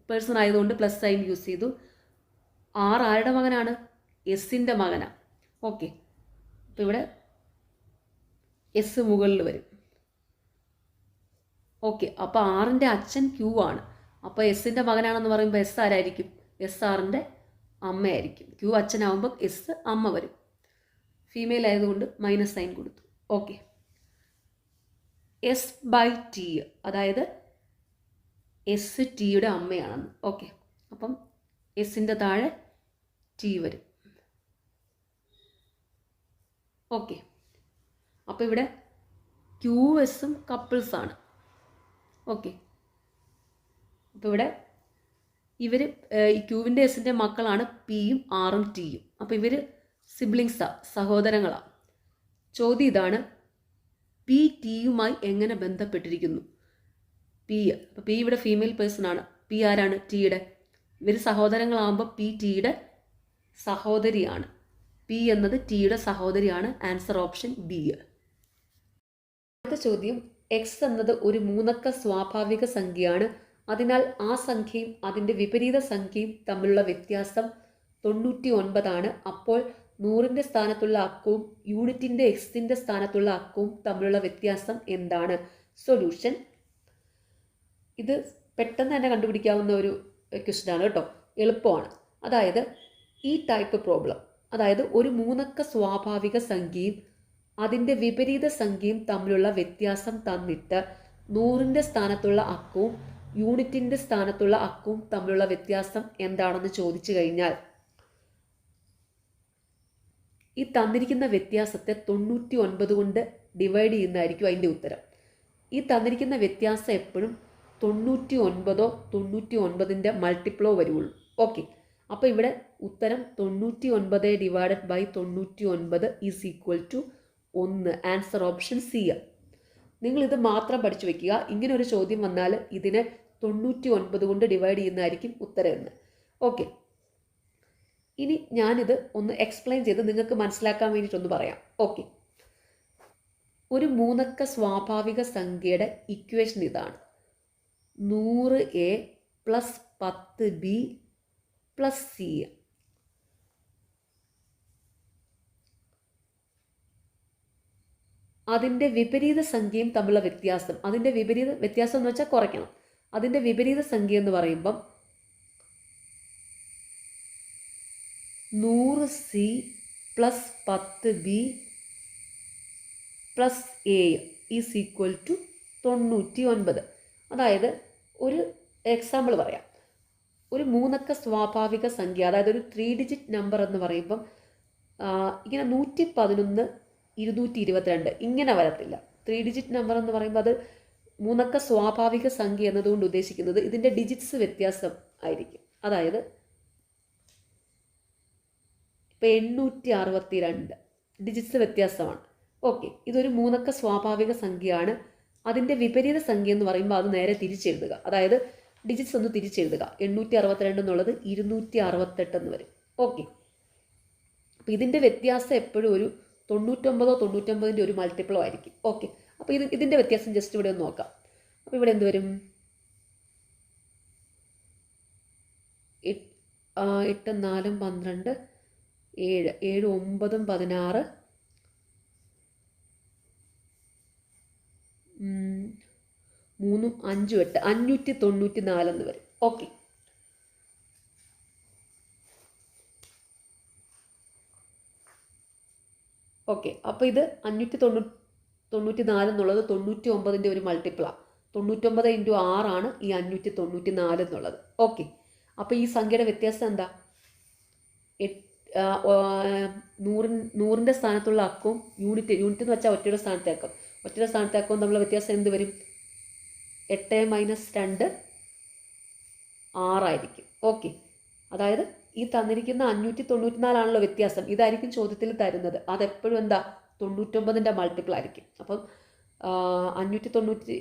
പേഴ്സൺ ആയതുകൊണ്ട് പ്ലസ് സൈൻ യൂസ് ചെയ്തു. R ആരുടെ മകനാണ്? എസിൻ്റെ മകനാണ്. ഓക്കെ. അപ്പോൾ ഇവിടെ എസ് മുകളിൽ വരും. ഓക്കെ, അപ്പോൾ ആറിൻ്റെ അച്ഛൻ ക്യൂ ആണ്. അപ്പോൾ എസിൻ്റെ മകനാണെന്ന് പറയുമ്പോൾ എസ് ആരായിരിക്കും? എസ് ആറിൻ്റെ അമ്മയായിരിക്കും. ക്യൂ അച്ഛനാവുമ്പോൾ എസ് അമ്മ വരും. ഫീമെയിൽ ആയതുകൊണ്ട് മൈനസ് സൈൻ കൊടുത്തു. ഓക്കെ, എസ് ബൈ ടി, അതായത് എസ് ടിയുടെ അമ്മയാണെന്ന്. ഓക്കെ, അപ്പം എസിൻ്റെ താഴെ ടി വരും. ഓക്കെ, അപ്പോൾ ഇവിടെ ക്യൂ എസും കപ്പിൾസാണ്. ഓക്കെ, അപ്പോൾ ഇവിടെ ഇവർ ഈ ക്യൂവിൻ്റെ എസിൻ്റെ മക്കളാണ് പിയും ആറും ടിയും. അപ്പോൾ ഇവർ സിബ്ലിങ്സാണ്, സഹോദരങ്ങളാണ്. ചോദ്യം ഇതാണ്, പി ടിയുമായി എങ്ങനെ ബന്ധപ്പെട്ടിരിക്കുന്നു? പി, അപ്പോൾ പി ഇവിടെ ഫീമെയിൽ പേഴ്സൺ ആണ്. പി ആരാണ്? ടിയുടെ. ഇവർ സഹോദരങ്ങളാകുമ്പോൾ പി ടിയുടെ സഹോദരിയാണ്. പി എന്നത് ടിയുടെ സഹോദരിയാണ്. Answer option B. അടുത്ത ചോദ്യം, എക്സ് എന്നത് ഒരു മൂന്നക്ക സ്വാഭാവിക സംഖ്യയാണ്. അതിനാൽ ആ സംഖ്യയും അതിൻ്റെ വിപരീത സംഖ്യയും തമ്മിലുള്ള വ്യത്യാസം 99 അപ്പോൾ 100ൻ്റെ സ്ഥാനത്തുള്ള അക്കവും യൂണിറ്റിൻ്റെ എക്സിൻ്റെ സ്ഥാനത്തുള്ള അക്കവും തമ്മിലുള്ള വ്യത്യാസം എന്താണ്? സൊല്യൂഷൻ. ഇത് പെട്ടെന്ന് തന്നെ കണ്ടുപിടിക്കാവുന്ന ഒരു ക്വസ്റ്റ്യനാണ് കേട്ടോ, എളുപ്പമാണ്. അതായത് ഈ ടൈപ്പ് പ്രോബ്ലം, അതായത് ഒരു മൂന്നക്ക സ്വാഭാവിക സംഖ്യയും അതിൻ്റെ വിപരീത സംഖ്യയും തമ്മിലുള്ള വ്യത്യാസം തന്നിട്ട് 100ൻ്റെ സ്ഥാനത്തുള്ള അക്കവും യൂണിറ്റിൻ്റെ സ്ഥാനത്തുള്ള അക്കവും തമ്മിലുള്ള വ്യത്യാസം എന്താണെന്ന് ചോദിച്ചു കഴിഞ്ഞാൽ ഈ തന്നിരിക്കുന്ന വ്യത്യാസത്തെ 99 കൊണ്ട് ഡിവൈഡ് ചെയ്യുന്നതായിരിക്കും അതിൻ്റെ ഉത്തരം. ഈ തന്നിരിക്കുന്ന വ്യത്യാസം എപ്പോഴും 99 99ൻ്റെ മൾട്ടിപ്ലോ വരുള്ളൂ. ഓക്കെ, അപ്പോൾ ഇവിടെ ഉത്തരം 99 divided by 99 is equal to 1. Answer option C. നിങ്ങളിത് മാത്രം പഠിച്ചു വെക്കുക. ഇങ്ങനെ ഒരു ചോദ്യം വന്നാൽ ഇതിനെ 99 കൊണ്ട് ഡിവൈഡ് ചെയ്യുന്നതായിരിക്കും ഉത്തരം എന്ന്. ഓക്കെ, ഇനി ഞാനിത് ഒന്ന് എക്സ്പ്ലെയിൻ ചെയ്ത് നിങ്ങൾക്ക് മനസ്സിലാക്കാൻ വേണ്ടിയിട്ടൊന്ന് പറയാം. ഓക്കെ, ഒരു മൂന്നക്ക സ്വാഭാവിക സംഖ്യയുടെ ഇക്വേഷൻ ഇതാണ്: 100A + 10B + C. അതിൻ്റെ വിപരീത സംഖ്യയും തമ്മിലുള്ള വ്യത്യാസം, അതിൻ്റെ വിപരീത വ്യത്യാസം എന്ന് വെച്ചാൽ കുറയ്ക്കണം. അതിൻ്റെ വിപരീത സംഖ്യ എന്ന് പറയുമ്പം 100C + 10B + A is equal to 99. അതായത് ഒരു എക്സാമ്പിൾ പറയാം. ഒരു മൂന്നക്ക സ്വാഭാവിക സംഖ്യ, അതായത് ഒരു 3 ഡിജിറ്റ് നമ്പർ എന്ന് പറയുമ്പം ഇങ്ങനെ 111 222 ഇങ്ങനെ വരത്തില്ല. 3 ഡിജിറ്റ് നമ്പർ എന്ന് പറയുമ്പോൾ അത് മൂന്നക്ക സ്വാഭാവിക സംഖ്യ എന്നതുകൊണ്ട് ഉദ്ദേശിക്കുന്നത് ഇതിൻ്റെ ഡിജിറ്റ്സ് വ്യത്യാസം ആയിരിക്കും. അതായത് ഇപ്പോൾ 862 ഡിജിറ്റ്സ് വ്യത്യാസമാണ്. ഓക്കെ, ഇതൊരു മൂന്നക്ക സ്വാഭാവിക സംഖ്യയാണ്. അതിൻ്റെ വിപരീത സംഖ്യ എന്ന് പറയുമ്പോൾ അത് നേരെ തിരിച്ചെഴുതുക, അതായത് ഡിജിറ്റ്സ് ഒന്ന് തിരിച്ചെഴുതുക. 862 എന്നുള്ളത് 268 എന്ന് വരും. ഓക്കെ, അപ്പോൾ ഇതിൻ്റെ വ്യത്യാസം എപ്പോഴും ഒരു 99ൻ്റെ ഒരു മൾട്ടിപ്ലോ ആയിരിക്കും. ഓക്കെ, അപ്പോൾ ഇതിൻ്റെ വ്യത്യാസം ജസ്റ്റ് ഇവിടെ ഒന്ന് നോക്കാം. അപ്പോൾ ഇവിടെ എന്ത് വരും? 8 4 12 7 7 9 16 3 5 8 594 എന്ന് വരും. ഓക്കെ, ഓക്കെ, അപ്പോൾ ഇത് 594 എന്നുള്ളത് 99ൻ്റെ ഒരു മൾട്ടിപ്പിളാണ്. 99 × 6 ആണ് ഈ 594 എന്നുള്ളത്. ഓക്കെ, അപ്പോൾ ഈ സംഖ്യയുടെ വ്യത്യാസം എന്താ? 100ൻ്റെ സ്ഥാനത്തുള്ള അക്കവും യൂണിറ്റ് എന്ന് വെച്ചാൽ ഒറ്റയുടെ സ്ഥാനത്തേക്കും തമ്മിലുള്ള വ്യത്യാസം എന്ത് വരും? 8 - 2 6 ആയിരിക്കും. ഓക്കെ, അതായത് ഈ തന്നിരിക്കുന്ന 594 ആണല്ലോ വ്യത്യാസം. ഇതായിരിക്കും ചോദ്യത്തിൽ തരുന്നത്. അതെപ്പോഴും എന്താ? 99ൻ്റെ മൾട്ടിപ്പിൾ ആയിരിക്കും. അപ്പം 594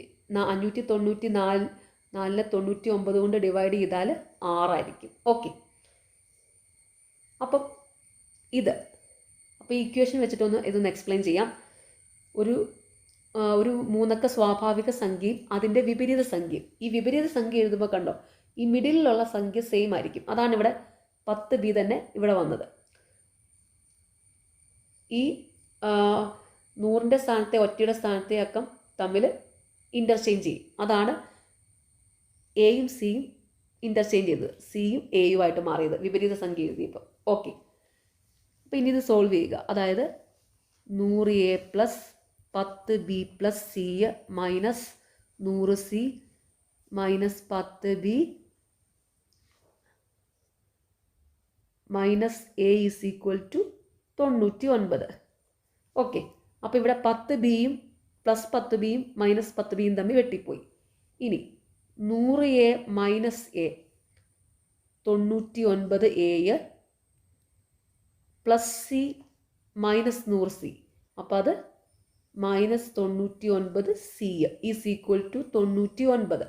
99 കൊണ്ട് ഡിവൈഡ് ചെയ്താൽ 6 ആയിരിക്കും. ഓക്കെ, അപ്പം അപ്പോൾ ഈ ഇക്വേഷൻ വെച്ചിട്ടൊന്ന് ഇതൊന്ന് എക്സ്പ്ലെയിൻ ചെയ്യാം. ഒരു മൂന്നക്ക സ്വാഭാവിക സംഖ്യയും അതിൻ്റെ വിപരീത സംഖ്യയും. ഈ വിപരീത സംഖ്യ എഴുതുമ്പോൾ കണ്ടോ, ഈ മിഡിലുള്ള സംഖ്യ സെയിം ആയിരിക്കും. അതാണ് ഇവിടെ 10B തന്നെ ഇവിടെ വന്നത്. ഈ 100ൻ്റെ സ്ഥാനത്തെ ഒറ്റയുടെ സ്ഥാനത്തെ അക്കം തമ്മിൽ ഇൻ്റർചേഞ്ച് ചെയ്യും. അതാണ് എയും സിയും ഇൻ്റർചേഞ്ച് ചെയ്തത്, സിയും എയുമായിട്ട് മാറിയത് വിപരീത സംഖ്യ എഴുതിയപ്പോൾ. ഓക്കെ, അപ്പോൾ ഇനി ഇത് സോൾവ് ചെയ്യുക. അതായത് 100A plus 10B plus C minus 100C minus 10B minus A is equal to 99. Okay, അപ്പോൾ ഇവിടെ 10Bയും പ്ലസ് 10Bയും മൈനസ് 10Bയും തമ്മിൽ വെട്ടിപ്പോയി. ഇനി 100A minus A 99A plus C minus 100C, അപ്പോൾ അത് minus 99C is equal to 99.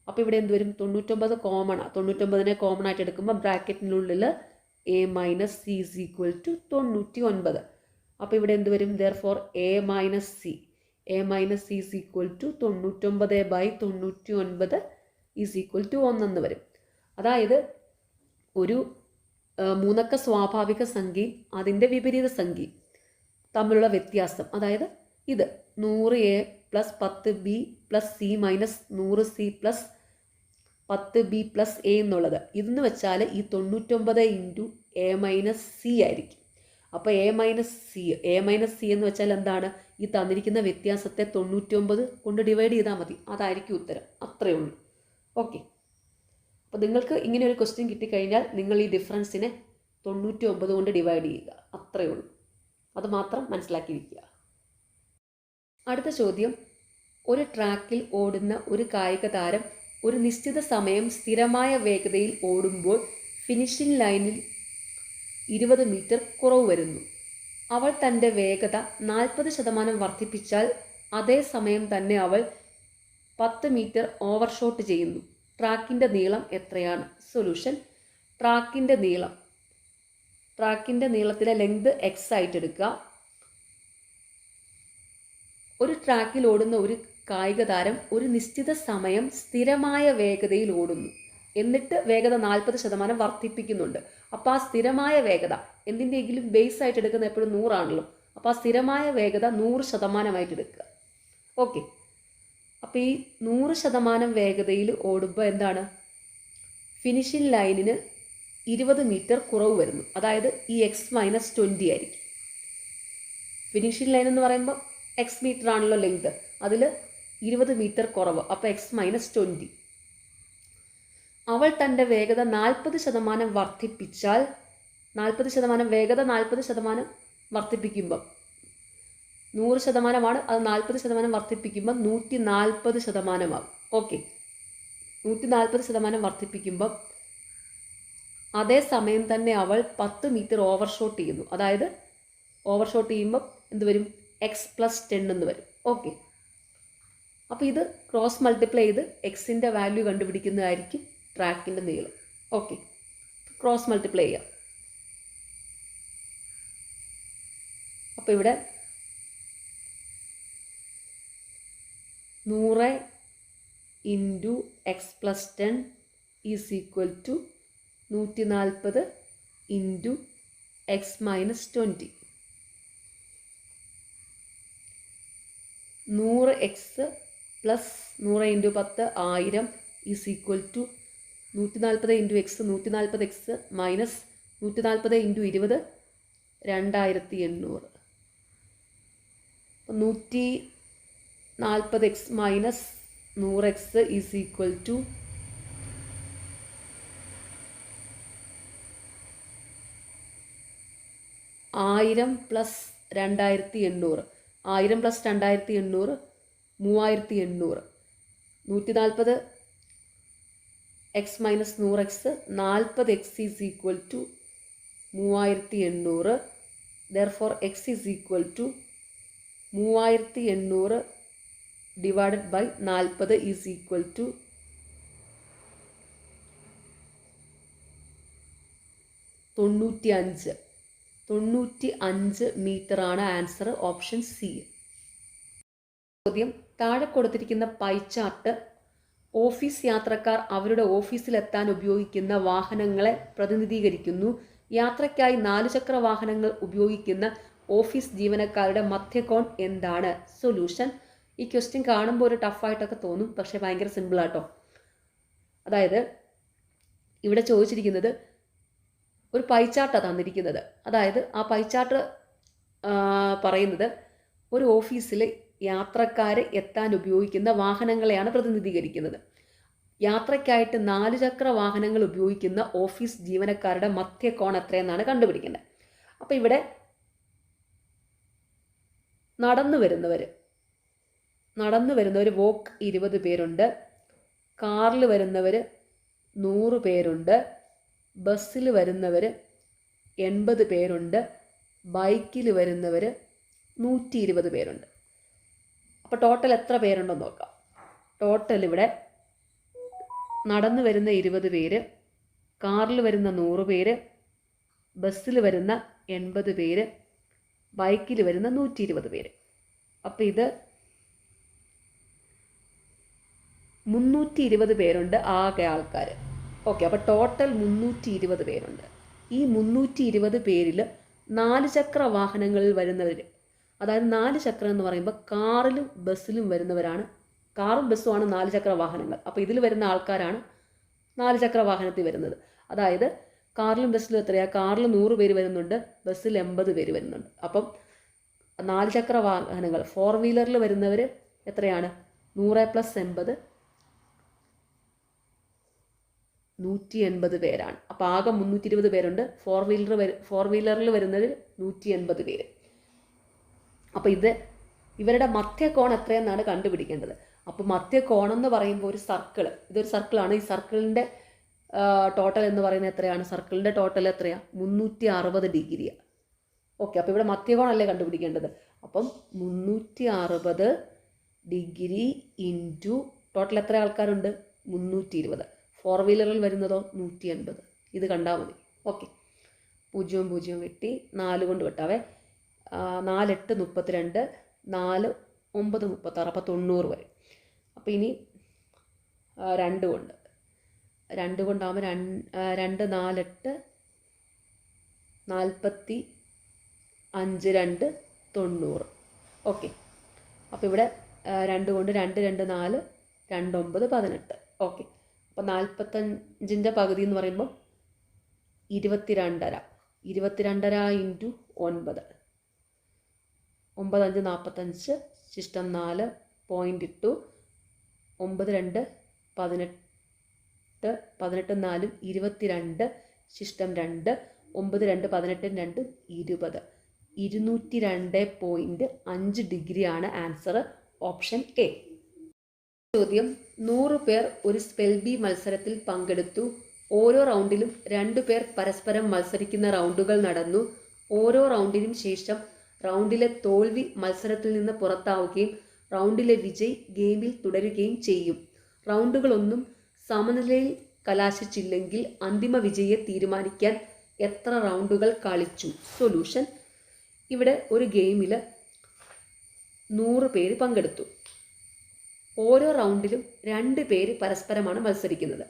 അപ്പോൾ ഇവിടെ എന്ത് വരും? 99 കോമണാണ്. 99നെ കോമൺ ആയിട്ട് എടുക്കുമ്പോൾ ബ്രാക്കറ്റിനുള്ളിൽ A minus C is equal to 99. അപ്പോൾ ഇവിടെ എന്ത് വരും? Therefore A minus C is equal to 99/99 is equal to 1 എന്ന് വരും. അതായത് ഒരു മൂന്നക്ക സ്വാഭാവിക സംഖ്യയും അതിൻ്റെ വിപരീത സംഖ്യയും തമ്മിലുള്ള വ്യത്യാസം, അതായത് ഇത് 100A plus 10B plus C minus 100C plus 10B plus A എന്നുള്ളത്, ഇതെന്ന് വെച്ചാൽ ഈ 99 ഇൻറ്റു എ മൈനസ് സി ആയിരിക്കും. അപ്പോൾ എ മൈനസ് സി എന്ന് വെച്ചാൽ എന്താണ്? ഈ തന്നിരിക്കുന്ന വ്യത്യാസത്തെ 99 കൊണ്ട് ഡിവൈഡ് ചെയ്താൽ മതി, അതായിരിക്കും ഉത്തരം. അത്രയേ ഉള്ളൂ. ഓക്കെ, അപ്പോൾ നിങ്ങൾക്ക് ഇങ്ങനെ ഒരു ക്വസ്റ്റ്യൻ കിട്ടിക്കഴിഞ്ഞാൽ നിങ്ങൾ ഈ ഡിഫറൻസിനെ 99 കൊണ്ട് ഡിവൈഡ് ചെയ്യുക, അത്രയേ ഉള്ളൂ. അത് മാത്രം മനസ്സിലാക്കിയിരിക്കുക. അടുത്ത ചോദ്യം, ഒരു ട്രാക്കിൽ ഓടുന്ന ഒരു കായിക താരം ഒരു നിശ്ചിത സമയം സ്ഥിരമായ വേഗതയിൽ ഓടുമ്പോൾ ഫിനിഷിംഗ് ലൈനിൽ 20 മീറ്റർ കുറവ് വരുന്നു. അവൾ തൻ്റെ വേഗത 40% വർദ്ധിപ്പിച്ചാൽ അതേ സമയം തന്നെ അവൾ 10 മീറ്റർ ഓവർഷോട്ട് ചെയ്യുന്നു. ട്രാക്കിൻ്റെ നീളം എത്രയാണ്? സൊല്യൂഷൻ, ട്രാക്കിൻ്റെ നീളത്തിലെ ലെങ്ത് എക്സ് ആയിട്ട് എടുക്കുക. ഒരു ട്രാക്കിൽ ഓടുന്ന ഒരു കായിക താരം ഒരു നിശ്ചിത സമയം സ്ഥിരമായ വേഗതയിൽ ഓടുന്നു, എന്നിട്ട് വേഗത 40% വർദ്ധിപ്പിക്കുന്നുണ്ട്. അപ്പോൾ ആ സ്ഥിരമായ വേഗത എന്തിൻ്റെയെങ്കിലും ബേസ് ആയിട്ട് എടുക്കുന്ന എപ്പോഴും 100 ആണല്ലോ. അപ്പോൾ ആ സ്ഥിരമായ വേഗത 100% എടുക്കുക. ഓക്കെ, അപ്പോൾ ഈ 100% വേഗതയിൽ ഓടുമ്പോൾ എന്താണ്? ഫിനിഷിംഗ് ലൈനിന് 20 മീറ്റർ കുറവ് വരുന്നു. അതായത് ഈ എക്സ് മൈനസ് 20 ആയിരിക്കും. ഫിനിഷിംഗ് ലൈൻ എന്ന് പറയുമ്പോൾ എക്സ് മീറ്റർ ആണല്ലോ ലെങ്ത്, അതിൽ 20 മീറ്റർ കുറവ്, അപ്പോൾ എക്സ് മൈനസ് 20. അവൾ തൻ്റെ വേഗത 40% വർദ്ധിപ്പിച്ചാൽ 40% വേഗത 40% വർദ്ധിപ്പിക്കുമ്പം 100%ആണ്, അത് 40% വർദ്ധിപ്പിക്കുമ്പം 140% ആകും. ഓക്കെ, 140% വർദ്ധിപ്പിക്കുമ്പം അതേ സമയം തന്നെ അവൾ 10 മീറ്റർ ഓവർഷോട്ട് ചെയ്യുന്നു. അതായത് ഓവർഷോട്ട് ചെയ്യുമ്പം എന്ത് വരും? എക്സ് പ്ലസ് 10 എന്ന് വരും. ഓക്കെ, അപ്പോൾ ഇത് ക്രോസ് മൾട്ടിപ്ലൈ ചെയ്ത് എക്സിൻ്റെ വാല്യൂ കണ്ടുപിടിക്കുന്നതായിരിക്കും ട്രാക്കിൻ്റെ നീളം. ഓക്കെ, ക്രോസ് മൾട്ടിപ്ലൈ ചെയ്യാം. അപ്പോൾ ഇവിടെ 100 into x plus 10 is equal to 140 into x minus 20. 100x plus 100 into 10 1000 is equal to 140 into x 140x minus 140 into 20 2800. 140x minus 100x is equal to 1000 plus 2800. 1000 plus 2800 3800. 140 x minus 100x 40x is equal to 3800. Therefore x is equal to 3800 divided by 40 is equal to 95 മീറ്ററാണ് answer, option C. ചോദ്യം, താഴെ കൊടുത്തിരിക്കുന്ന pie chart office യാത്രക്കാർ അവരുടെ ഓഫീസിലെത്താൻ ഉപയോഗിക്കുന്ന വാഹനങ്ങളെ പ്രതിനിധീകരിക്കുന്നു. യാത്രയ്ക്കായി 4 ചക്ര വാഹനങ്ങൾ ഉപയോഗിക്കുന്ന ഓഫീസ് ജീവനക്കാരുടെ മധ്യകോൺ എന്താണ്? സൊല്യൂഷൻ, ഈ ക്വസ്റ്റ്യൻ കാണുമ്പോൾ ഒരു ടഫായിട്ടൊക്കെ തോന്നും, പക്ഷേ ഭയങ്കര സിമ്പിളാട്ടോ. അതായത് ഇവിടെ ചോദിച്ചിരിക്കുന്നത് ഒരു പൈ ചാർട്ടാണ് തന്നിരിക്കുന്നത്. അതായത് ആ പൈ ചാർട്ട് പറയുന്നത് ഒരു ഓഫീസിൽ യാത്രക്കാരെ എത്താൻ ഉപയോഗിക്കുന്ന വാഹനങ്ങളെയാണ് പ്രതിനിധീകരിക്കുന്നത്. യാത്രയ്ക്കായിട്ട് 4 ചക്ര വാഹനങ്ങൾ ഉപയോഗിക്കുന്ന ഓഫീസ് ജീവനക്കാരുടെ മധ്യകോൺ എത്രയെന്നാണ് കണ്ടുപിടിക്കേണ്ടത്. അപ്പോൾ ഇവിടെ നടന്നു വരുന്നവർ വോക്ക് 20 പേരുണ്ട്, കാറിൽ വരുന്നവർ 100 പേരുണ്ട്, ബസ്സിൽ വരുന്നവർ 80 പേരുണ്ട്, ബൈക്കിൽ വരുന്നവർ 120 പേരുണ്ട്. അപ്പോൾ ടോട്ടൽ എത്ര പേരുണ്ടെന്ന് നോക്കാം. ടോട്ടൽ ഇവിടെ നടന്നു വരുന്ന 20 പേര്, കാറിൽ വരുന്ന 100 പേര്, ബസ്സിൽ വരുന്ന 80 പേര്, ബൈക്കിൽ വരുന്ന 120 പേര്. അപ്പോൾ ഇത് 320 പേരുണ്ട് ആകെ ആൾക്കാർ. ഓക്കെ, അപ്പോൾ ടോട്ടൽ 320 പേരുണ്ട്. ഈ 320 പേരിൽ 4 ചക്ര വാഹനങ്ങളിൽ വരുന്നവർ, അതായത് 4 ചക്രം എന്ന് പറയുമ്പോൾ കാറിലും ബസ്സിലും വരുന്നവരാണ്. കാറും ബസ്സുമാണ് 4 ചക്ര വാഹനങ്ങൾ. അപ്പോൾ ഇതിൽ വരുന്ന ആൾക്കാരാണ് 4 ചക്ര വാഹനത്തിൽ വരുന്നത്. അതായത് കാറിലും ബസ്സിലും എത്രയാണ്? കാറിൽ 100 പേര് വരുന്നുണ്ട്, ബസ്സിൽ 80 പേര് വരുന്നുണ്ട്. അപ്പം 4 ചക്ര വാഹനങ്ങൾ 4 വീലറിൽ വരുന്നവർ എത്രയാണ്? 100 + 80 180 പേരാണ്. അപ്പോൾ ആകെ 320 പേരുണ്ട്. 4 വീലറിൽ വരുന്നവർ 180 പേര്. അപ്പോൾ ഇവരുടെ മധ്യകോൺ എത്രയെന്നാണ് കണ്ടുപിടിക്കേണ്ടത്. അപ്പോൾ മധ്യകോൺ എന്ന് പറയുമ്പോൾ ഒരു സർക്കിൾ, ഇതൊരു സർക്കിളാണ്. ഈ സർക്കിളിൻ്റെ ടോട്ടൽ എന്ന് പറയുന്നത് എത്രയാണ്? സർക്കിളിൻ്റെ ടോട്ടൽ എത്രയാണ്? 360 ഡിഗ്രിയാണ്. ഓക്കെ, അപ്പോൾ ഇവിടെ മധ്യകോണല്ലേ കണ്ടുപിടിക്കേണ്ടത്. അപ്പം 360 ഡിഗ്രി ഇൻറ്റു ടോട്ടൽ എത്ര ആൾക്കാരുണ്ട്? 320. 4 വീലറിൽ വരുന്നതോ 180. ഇത് കണ്ടാൽ മതി. ഓക്കെ, 0 0 വെട്ടി 4 കൊണ്ട് വെട്ടാവേ. 4 8 32, 4 9 36, അപ്പോൾ 90 വരെ. അപ്പോൾ ഇനി 2 കൊണ്ടാകുമ്പോൾ 2 4 8 45 2 90. ഓക്കെ, അപ്പോൾ ഇവിടെ 2 കൊണ്ട് 2 2 4 2 9 18. ഓക്കെ, അപ്പോൾ 45ൻ്റെ പകുതി എന്ന് പറയുമ്പോൾ 22.5. 22.5 ഇൻറ്റു 9, 9 5 45, ശിഷ്ടം 4, പോയിൻ്റ് ഇട്ടു. 9 2 18, 18 4 22, ശിഷ്ടം 2, 9 2 18 2 20. 202.5 ഡിഗ്രിയാണ് ആൻസർ, ഓപ്ഷൻ എ. ചോദ്യം: 100 പേർ ഒരു സ്പെൽ ബി മത്സരത്തിൽ പങ്കെടുത്തു. ഓരോ റൗണ്ടിലും 2 പേർ പരസ്പരം മത്സരിക്കുന്ന റൗണ്ടുകൾ നടന്നു. ഓരോ റൗണ്ടിനും ശേഷം റൗണ്ടിലെ തോൽവി മത്സരത്തിൽ നിന്ന് പുറത്താവുകയും റൗണ്ടിലെ വിജയ് ഗെയിമിൽ തുടരുകയും ചെയ്യും. റൗണ്ടുകളൊന്നും സമനിലയിൽ കലാശിച്ചില്ലെങ്കിൽ അന്തിമ വിജയിയെ തീരുമാനിക്കാൻ എത്ര റൗണ്ടുകൾ കളിച്ചു? സൊല്യൂഷൻ: ഇവിടെ ഒരു ഗെയിമിൽ 100 പേര് പങ്കെടുത്തു. ഓരോ റൗണ്ടിലും 2 പേര് പരസ്പരമാണ് മത്സരിക്കുന്നത്.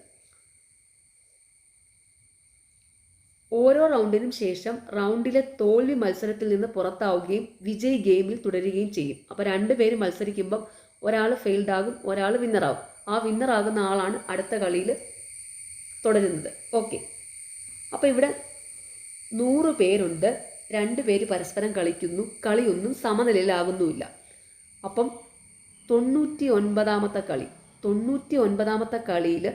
ഓരോ റൗണ്ടിനും ശേഷം റൗണ്ടിലെ തോൽവി മത്സരത്തിൽ നിന്ന് പുറത്താവുകയും വിജയ് ഗെയിമിൽ തുടരുകയും ചെയ്യും. അപ്പോൾ 2 പേര് മത്സരിക്കുമ്പം ഒരാൾ ഫെയിൽഡ് ആകും, ഒരാൾ വിന്നറാകും. ആ വിന്നറാകുന്ന ആളാണ് അടുത്ത കളിയിൽ തുടരുന്നത്. ഓക്കെ, അപ്പോൾ ഇവിടെ 100 പേരുണ്ട്, 2 പേര് പരസ്പരം കളിക്കുന്നു, കളിയൊന്നും സമനിലയിലാകുന്നുമില്ല. അപ്പം 99ാമത്തെ കളി, 99ാമത്തെ കളിയിൽ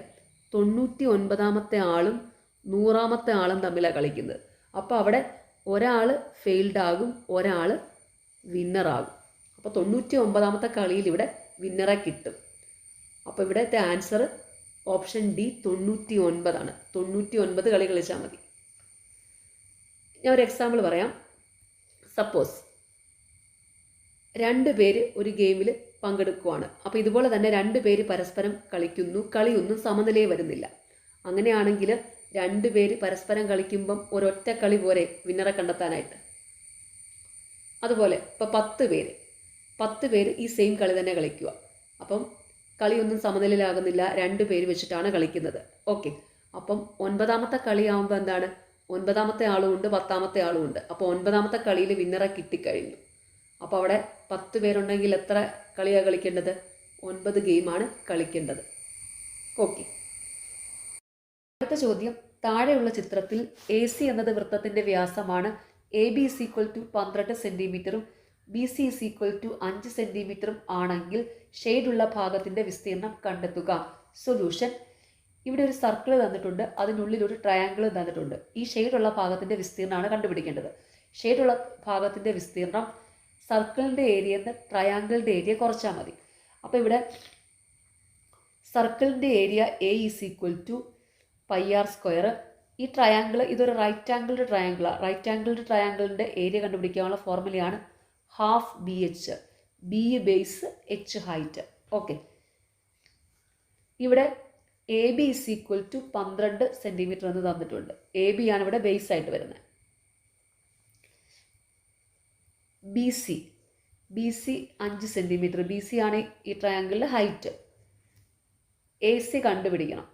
99ാമത്തെ ആളും 100ാമത്തെ ആളും തമ്മിലാണ് കളിക്കുന്നത്. അപ്പോൾ അവിടെ ഒരാൾ ഫെയിൽഡ് ആകും, ഒരാൾ വിന്നറാകും. അപ്പോൾ 99ാമത്തെ കളിയിൽ ഇവിടെ വിന്നറെ കിട്ടും. അപ്പോൾ ഇവിടുത്തെ ആൻസർ ഓപ്ഷൻ ഡി 99 ആണ്. 99 കളി കളിച്ചാൽ മതി. ഞാൻ ഒരു എക്സാമ്പിൾ പറയാം. സപ്പോസ് 2 പേര് ഒരു ഗെയിമിൽ പങ്കെടുക്കുവാണ്. അപ്പോൾ ഇതുപോലെ തന്നെ 2 പേര് പരസ്പരം കളിക്കുന്നു, കളിയൊന്നും സമനിലയിൽ വരുന്നില്ല. അങ്ങനെയാണെങ്കിൽ 2 പേര് പരസ്പരം കളിക്കുമ്പം ഒരൊറ്റ കളി പോരെ വിന്നറെ കണ്ടെത്താനായിട്ട്. അതുപോലെ ഇപ്പോൾ 10 പേര് ഈ സെയിം കളി തന്നെ കളിക്കുക. അപ്പം കളിയൊന്നും സമനിലയിലാകുന്നില്ല, 2 പേര് വെച്ചിട്ടാണ് കളിക്കുന്നത്. ഓക്കെ, അപ്പം 9ാമത്തെ കളിയാകുമ്പോൾ എന്താണ്? 9ാമത്തെ ആളും ഉണ്ട്, 10ാമത്തെ ആളും ഉണ്ട്. അപ്പോൾ 9ാമത്തെ കളിയിൽ വിന്നറെ കിട്ടിക്കഴിഞ്ഞു. അപ്പോൾ അവിടെ 10 പേരുണ്ടെങ്കിൽ എത്ര കളിയാണ് കളിക്കേണ്ടത്? 9 ഗെയിമാണ് കളിക്കേണ്ടത്. ഓക്കെ. അടുത്ത ചോദ്യം, താഴെയുള്ള ചിത്രത്തിൽ എ സി എന്നത് വൃത്തത്തിൻ്റെ വ്യാസമാണ്. A B is equal to 12 സെൻറ്റിമീറ്ററും B C is equal to 5 സെൻറ്റിമീറ്ററും ആണെങ്കിൽ ഷെയ്ഡുള്ള ഭാഗത്തിൻ്റെ വിസ്തീർണം കണ്ടെത്തുക. സൊല്യൂഷൻ, ഇവിടെ ഒരു സർക്കിൾ തന്നിട്ടുണ്ട്, അതിനുള്ളിൽ ഒരു ട്രയാങ്കിൾ തന്നിട്ടുണ്ട്. ഈ ഷെയ്ഡുള്ള ഭാഗത്തിൻ്റെ വിസ്തീർണ്ണമാണ് കണ്ടുപിടിക്കേണ്ടത്. ഷെയ്ഡുള്ള ഭാഗത്തിൻ്റെ വിസ്തീർണം സർക്കിളിൻ്റെ ഏരിയ എന്ന് ട്രയാങ്കിളിൻ്റെ ഏരിയ കുറച്ചാൽ മതി. അപ്പോൾ ഇവിടെ സർക്കിളിൻ്റെ area A is equal to pi r square. ഈ ട്രയാങ്കിൾ ഇതൊരു റൈറ്റ് ആംഗിൾഡ് ട്രയാങ്കിളാണ്. റൈറ്റ് ആംഗിൾഡ് ട്രയാങ്കിളിൻ്റെ ഏരിയ കണ്ടുപിടിക്കാനുള്ള ഫോർമുലയാണ് half b h. B base h height. Okay. ഇവിടെ A B is equal to 12 centimetre എന്ന് തന്നിട്ടുണ്ട്. എ ബി ആണ് ഇവിടെ ബേസ് ആയിട്ട് വരുന്നത്. B C 5 centimetre. B C ആണ് ഈ ട്രയാങ്കിളിൻ്റെ ഹൈറ്റ്. എ സി കണ്ടുപിടിക്കണം.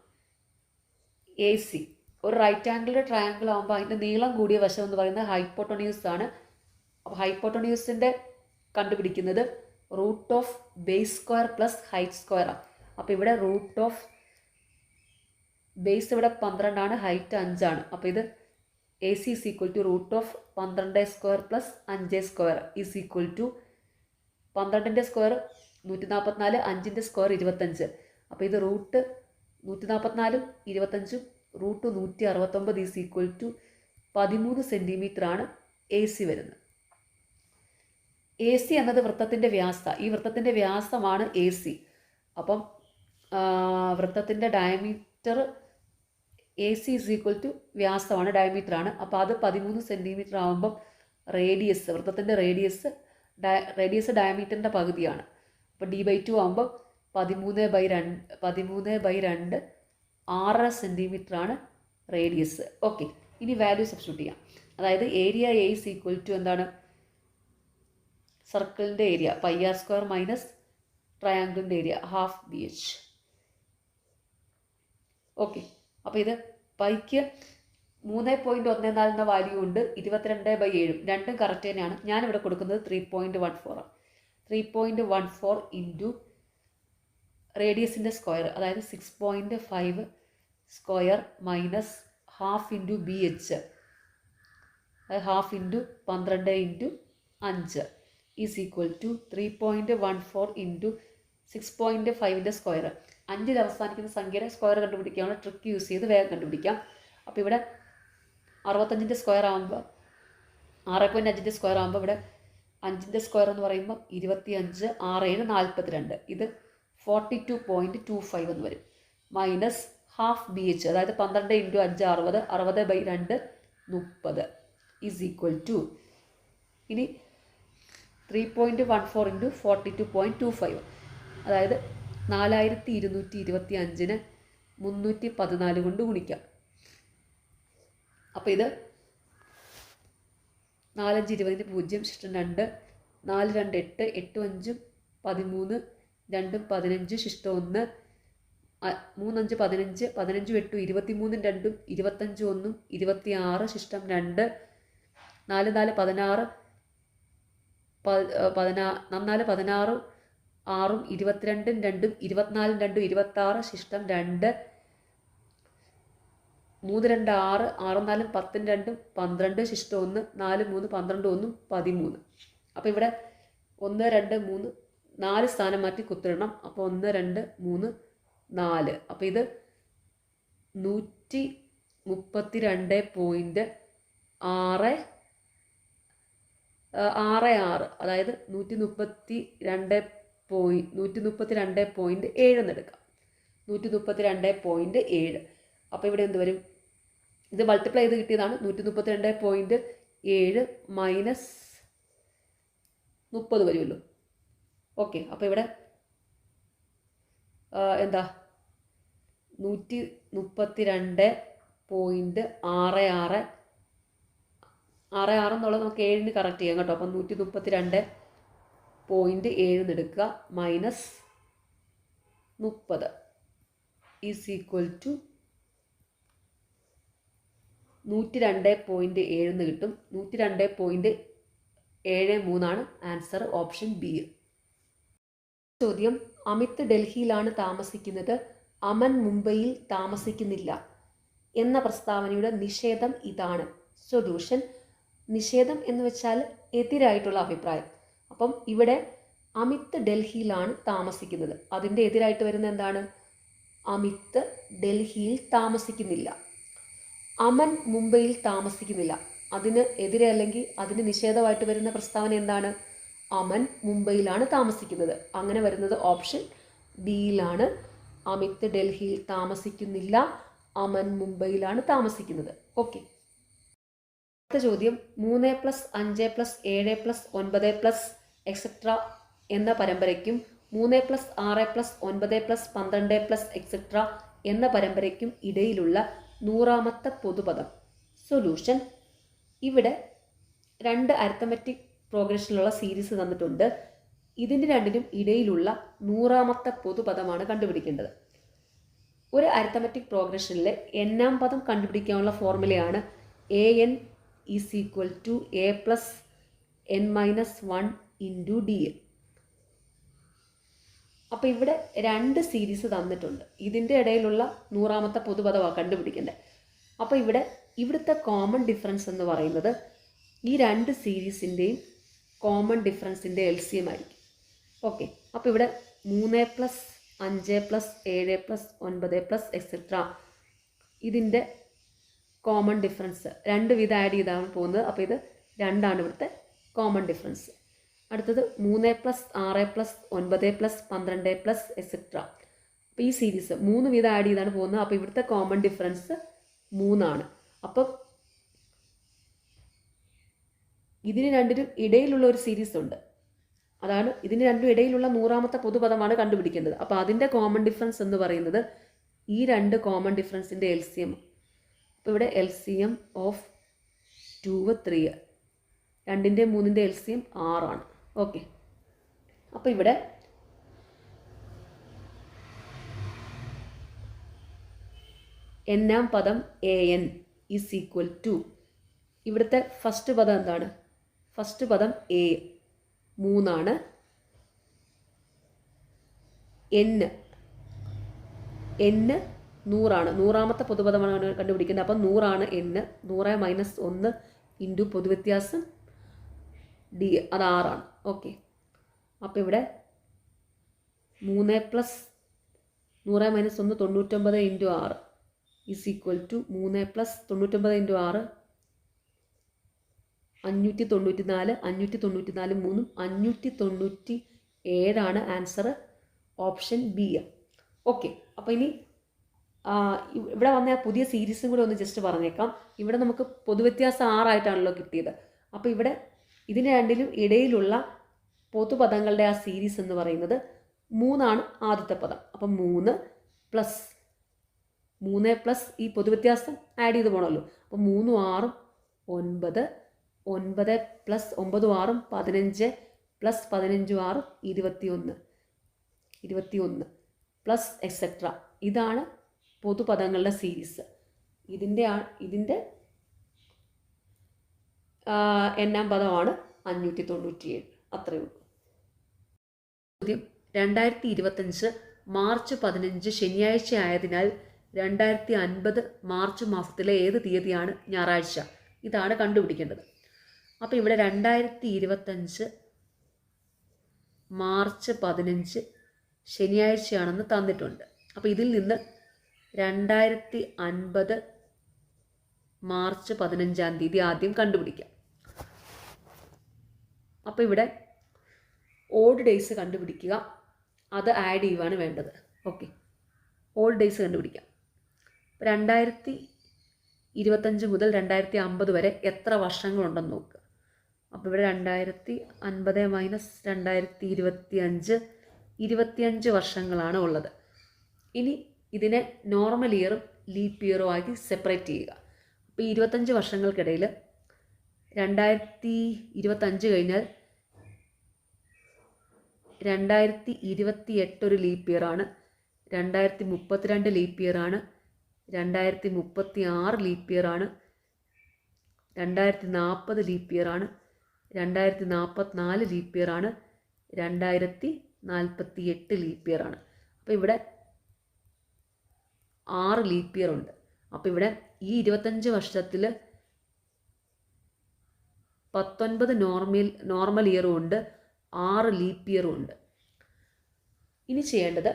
എ സി ഒരു റൈറ്റ് ആംഗിൾഡ് ട്രയാങ്കിൾ ആകുമ്പോൾ അതിൻ്റെ നീളം കൂടിയ വശം എന്ന് പറയുന്നത് ഹൈപ്പോട്ടോണിയൂസ് ആണ്. അപ്പോൾ ഹൈപ്പോട്ടോണിയൂസിൻ്റെ കണ്ടുപിടിക്കുന്നത് root of base square plus height square ആണ്. അപ്പോൾ ഇവിടെ റൂട്ട് ഓഫ് ബേസ് ഇവിടെ 12 ആണ്, ഹൈറ്റ് 5 ആണ്. അപ്പോൾ ഇത് A C is equal to root of 12 square plus 5 square is equal to 12ൻ്റെ സ്ക്വയർ 144, 5ൻ്റെ സ്ക്വയർ 25. അപ്പോൾ ഇത് root 144 25 root 169 is equal to 13 centimetre ആണ് എ സി വരുന്നത്. എ സി എന്നത് വൃത്തത്തിൻ്റെ വ്യാസ. ഈ വൃത്തത്തിൻ്റെ വ്യാസമാണ് എ സി. അപ്പം വൃത്തത്തിൻ്റെ diameter A C is equal to വ്യാസമാണ്, ഡയമീറ്റർ ആണ്. അപ്പോൾ അത് 13 സെൻറ്റിമീറ്റർ ആകുമ്പം റേഡിയസ്, വൃത്തത്തിൻ്റെ റേഡിയസ് ഡയമീറ്ററിൻ്റെ പകുതിയാണ്. അപ്പോൾ d/2 ആകുമ്പോൾ 13/2 6 സെൻറ്റിമീറ്റർ ആണ് റേഡിയസ്. ഓക്കെ. ഇനി വാല്യൂ സബ്സ്റ്റിറ്റ്യൂട്ട് ചെയ്യാം. അതായത് area A is equal to എന്താണ്? സർക്കിളിൻ്റെ area pi r square minus ട്രയാങ്കിളിൻ്റെ area half b h. Okay. അപ്പോൾ ഇത് പൈക്ക് 3.14 എന്ന വാല്യൂ ഉണ്ട്. 22/7 രണ്ടും കറക്റ്റ് തന്നെയാണ്. ഞാനിവിടെ കൊടുക്കുന്നത് 3.14 ആണ്. 3.14 ഇൻറ്റു റേഡിയസിൻ്റെ സ്ക്വയർ, അതായത് 6.5 square minus half into b h, അതായത് half into 12 into 5 is equal to 3.14 into 6.5ൻ്റെ സ്ക്വയർ. 5ൽ അവസാനിക്കുന്ന സംഖ്യയുടെ സ്ക്വയർ കണ്ടുപിടിക്കാനുള്ള ട്രിക്ക് യൂസ് ചെയ്ത് വേഗം കണ്ടുപിടിക്കാം. അപ്പോൾ ഇവിടെ 65ൻ്റെ സ്ക്വയർ ആകുമ്പോൾ 6.5ൻ്റെ സ്ക്വയർ ആകുമ്പോൾ ഇവിടെ 5ൻ്റെ സ്ക്വയർ എന്ന് പറയുമ്പോൾ 25, 6 7 42. ഇത് 42.25 എന്ന് വരും. മൈനസ് ഹാഫ് ബി എച്ച്, അതായത് 12 ഇൻറ്റു 5 60, 60/2 30 ഈസ് ഈക്വൽ ടു, ഇനി 3.14 ഇൻറ്റു 42.25, അതായത് 4225-നെ 314 കൊണ്ട് ഗുണിക്കാം. അപ്പോൾ ഇത് 4 5 20 0 ശിഷ്ടം 2, 4 2 8, 8 5 13, 2 15 ശിഷ്ടം 1, 3 5 15, 15 8 23 2, 25 1, 26 ശിഷ്ടം 2, 4 4 16, 4 16 6, 22 2, 24 2, 26 ശിഷ്ടം 2, 3 2 6, 6 4 10 2, 12 ശിഷ്ടം 1, 4 3 12 1 13. അപ്പോൾ ഇവിടെ 1 2 3 4 സ്ഥാനം മാറ്റി കുത്തിടണം. അപ്പോൾ 1 2 3 4. അപ്പോൾ ഇത് 132.66, അതായത് 132.7 എന്നെടുക്കാം. 132.7. അപ്പോൾ ഇവിടെ എന്ത് വരും? ഇത് മൾട്ടിപ്ലൈ ചെയ്ത് കിട്ടിയതാണ്. 132.7 മൈനസ് 30 വരുമല്ലോ. ഓക്കെ. അപ്പോൾ ഇവിടെ എന്താ 132.66 എന്നുള്ളത് നമുക്ക് 7ന് കറക്റ്റ് ചെയ്യാം കേട്ടോ. അപ്പം 132.7 എടുക്കുക മൈനസ് 30 ഈസ് ഈക്വൽ ടു 102.7 കിട്ടും. 102. 73 ആൻസർ ഓപ്ഷൻ ബി. ചോദ്യം, അമിത് ഡൽഹിയിലാണ് താമസിക്കുന്നത്, അമൻ മുംബൈയിൽ താമസിക്കുന്നില്ല എന്ന പ്രസ്താവനയുടെ നിഷേധം ഇതാണ്. സൊല്യൂഷൻ, നിഷേധം എന്ന് വെച്ചാൽ എതിരായിട്ടുള്ള അഭിപ്രായം. അപ്പം ഇവിടെ അമിത് ഡൽഹിയിലാണ് താമസിക്കുന്നത്, അതിൻ്റെ എതിരായിട്ട് വരുന്ന എന്താണ്? അമിത് ഡൽഹിയിൽ താമസിക്കുന്നില്ല. അമൻ മുംബൈയിൽ താമസിക്കുന്നില്ല, അതിന് എതിരെ അല്ലെങ്കിൽ അതിന് നിഷേധമായിട്ട് വരുന്ന പ്രസ്താവന എന്താണ്? അമൻ മുംബൈയിലാണ് താമസിക്കുന്നത്. അങ്ങനെ വരുന്നത് ഓപ്ഷൻ ബിയിലാണ്. അമിത് ഡൽഹിയിൽ താമസിക്കുന്നില്ല, അമൻ മുംബൈയിലാണ് താമസിക്കുന്നത്. ഓക്കെ. അടുത്ത ചോദ്യം, 3 + 5 + 7 + 9 + എക്സെട്ര എന്ന പരമ്പരയ്ക്കും 3 + 6 + 9 + 12 + എക്സെട്ര എന്ന പരമ്പരയ്ക്കും ഇടയിലുള്ള 100ാമത്തെ പൊതുപദം. സൊല്യൂഷൻ, ഇവിടെ 2 അരിത്തമെറ്റിക് പ്രോഗ്രഷനിലുള്ള സീരീസ് തന്നിട്ടുണ്ട്. ഇതിൻ്റെ രണ്ടിനും ഇടയിലുള്ള 100ാമത്തെ പൊതുപദമാണ് കണ്ടുപിടിക്കേണ്ടത്. ഒരു അരിത്തമെറ്റിക് പ്രോഗ്രഷനിലെ n-ാം പദം കണ്ടുപിടിക്കാനുള്ള ഫോർമുലയാണ് an = a + n-1 × dn. അപ്പോൾ ഇവിടെ 2 സീരീസ് തന്നിട്ടുണ്ട്, ഇതിൻ്റെ ഇടയിലുള്ള 100ാമത്തെ പൊതുപദമാണ് കണ്ടുപിടിക്കേണ്ടത്. അപ്പോൾ ഇവിടുത്തെ കോമൺ ഡിഫറൻസ് എന്ന് പറയുന്നത് ഈ 2 സീരീസിൻ്റെയും കോമൺ ഡിഫറൻസിൻ്റെ LCM ആയിരിക്കും. ഓക്കെ. അപ്പോൾ ഇവിടെ 3 + 5 + 7 + 9 + എക്സെട്ര ഇതിൻ്റെ കോമൺ ഡിഫറൻസ് 2 വീതം ആഡ് ചെയ്താണ് പോകുന്നത്. അപ്പോൾ ഇത് 2ആണ് ഇവിടുത്തെ കോമൺ ഡിഫറൻസ്. അടുത്തത് 3 + 6 + 9 + 12 + എക്സെട്ര. അപ്പോൾ ഈ സീരീസ് 3 വീതം ആഡ് ചെയ്താണ് പോകുന്നത്. അപ്പോൾ ഇവിടുത്തെ കോമൺ ഡിഫറൻസ് 3 ആണ്. അപ്പം ഇതിന് രണ്ടിനും ഇടയിലുള്ള ഒരു സീരീസ് ഉണ്ട്, അതാണ് ഇതിന് രണ്ടും ഇടയിലുള്ള 100ാമത്തെ പൊതുപദമാണ് കണ്ടുപിടിക്കേണ്ടത്. അപ്പോൾ അതിൻ്റെ കോമൺ ഡിഫറൻസ് എന്ന് പറയുന്നത് ഈ 2 കോമൺ ഡിഫറൻസിൻ്റെ LCM. അപ്പോൾ ഇവിടെ LCM ഓഫ് 2 3, 2ൻ്റെ 3ൻ്റെ LCM 6 ആണ്. ഓക്കെ. അപ്പോൾ ഇവിടെ n-ാം പദം an = ഇവിടുത്തെ ഫസ്റ്റ് പദം എന്താണ്? ഫസ്റ്റ് പദം a 3 ആണ്. n 100 ആണ്, 100ാമത്തെ പൊതുപദമാണ് കണ്ടുപിടിക്കുന്നത്. അപ്പം 100 ആണ് n. 100 - 1 ഇൻറ്റു പൊതുവ്യത്യാസം d, അത് 6 ആണ്. ഓക്കെ. അപ്പോൾ ഇവിടെ 3 + 100 - 1 99 ഇൻറ്റു 6 = 3 + 99 × 6 594, 594 3 597 ആണ് ആൻസർ ഓപ്ഷൻ ബി. ഓക്കെ. അപ്പോൾ ഇനി ഇവിടെ വന്ന പുതിയ സീരീസും കൂടെ ഒന്ന് ജസ്റ്റ് പറഞ്ഞേക്കാം. ഇവിടെ നമുക്ക് പൊതുവ്യത്യാസം 6 ആയിട്ടാണല്ലോ കിട്ടിയത്. അപ്പോൾ ഇവിടെ ഇതിന് രണ്ടിലും ഇടയിലുള്ള പൊതുപദങ്ങളുടെ ആ സീരീസ് എന്ന് പറയുന്നത് 3 ആണ് ആദ്യത്തെ പദം. അപ്പം 3 + ഈ പൊതുവ്യത്യാസം ആഡ് ചെയ്ത് പോകണമല്ലോ. അപ്പോൾ 3 6 9, 9 + 9 6 15 + 15 6 21, 21 പ്ലസ് എക്സെട്ര. ഇതാണ് പൊതുപദങ്ങളുടെ സീരീസ്. ഇതിൻ്റെ n-ാം പദമാണ് 597. അത്രയേ ഉള്ളൂ. ചോദ്യം, 2025 മാർച്ച് 15 ശനിയാഴ്ച ആയതിനാൽ 2050 മാർച്ച് മാസത്തിലെ ഏത് തീയതിയാണ് ഞായറാഴ്ച? ഇതാണ് കണ്ടുപിടിക്കേണ്ടത്. അപ്പോൾ ഇവിടെ 2025 മാർച്ച് 15 ശനിയാഴ്ചയാണെന്ന് തന്നിട്ടുണ്ട്. അപ്പോൾ ഇതിൽ നിന്ന് 2050 മാർച്ച് 15-ാം തീയതി ആദ്യം കണ്ടുപിടിക്കാം. അപ്പോൾ ഇവിടെ ഓഡ് ഡേയ്സ് കണ്ടുപിടിക്കുക, അത് ആഡ് ചെയ്യുകയാണ് വേണ്ടത്. ഓക്കെ. ഓഡ് ഡേയ്സ് കണ്ടുപിടിക്കാം. 2025 മുതൽ 2050 വരെ എത്ര വർഷങ്ങളുണ്ടെന്ന് നോക്കുക. അപ്പോൾ ഇവിടെ 2050 - 2025 25 വർഷങ്ങളാണ് ഉള്ളത്. ഇനി ഇതിനെ നോർമൽ ഇയറും ലീപ്പ് ഇയറും ആക്കി സെപ്പറേറ്റ് ചെയ്യുക. അപ്പോൾ 25 വർഷങ്ങൾക്കിടയിൽ 2025 കഴിഞ്ഞാൽ 2028 ഒരു ലീപ്പ് ഇയറാണ്, 2032 ലീപ്പ് ഇയറാണ്, 2036 ലീപ്പ് ഇയറാണ്, 2040 ലീപ്പ് ഇയറാണ്, 2044 ലീപ്പ് ഇയർ ആണ്, 2048 ലീപ്പ് ഇയർ ആണ്. അപ്പോൾ ഇവിടെ 6 ലീപ്പ് ഇയർ ഉണ്ട്. അപ്പോൾ ഇവിടെ ഈ 25 വർഷത്തിൽ 19 നോർമൽ ഇയറും ഉണ്ട്, 6 ലീപ്പ് ഇയറും ഉണ്ട്. ഇനി ചെയ്യേണ്ടത്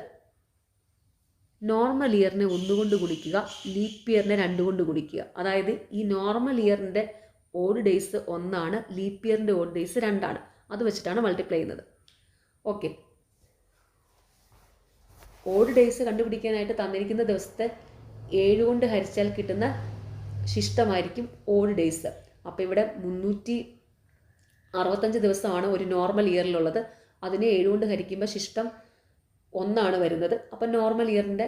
നോർമൽ ഇയറിനെ 1 കൊണ്ട് ഗുണിക്കുക, ലീപ്പ് ഇയറിനെ 2 കൊണ്ട് ഗുണിക്കുക. അതായത് ഈ നോർമൽ ഇയറിൻ്റെ ഓഡ് ഡേയ്സ് 1 ആണ്, ലീപ്പ് ഇയറിൻ്റെ ഓഡ് ഡേയ്സ് 2 ആണ്. അത് വെച്ചിട്ടാണ് മൾട്ടിപ്ലൈ ചെയ്യുന്നത്. ഓക്കെ, ഓഡ് ഡേയ്സ് കണ്ടുപിടിക്കാനായിട്ട് തന്നിരിക്കുന്ന ദിവസത്തെ 7 കൊണ്ട് ഹരിച്ചാൽ കിട്ടുന്ന ശിഷ്ടമായിരിക്കും ഓഡ് ഡേയ്സ്. അപ്പോൾ ഇവിടെ 365 ദിവസമാണ് ഒരു നോർമൽ ഇയറിലുള്ളത്. അതിനെ 7 കൊണ്ട് ഹരിക്കുമ്പോൾ ശിഷ്ടം 1 ആണ് വരുന്നത്. അപ്പം നോർമൽ ഇയറിൻ്റെ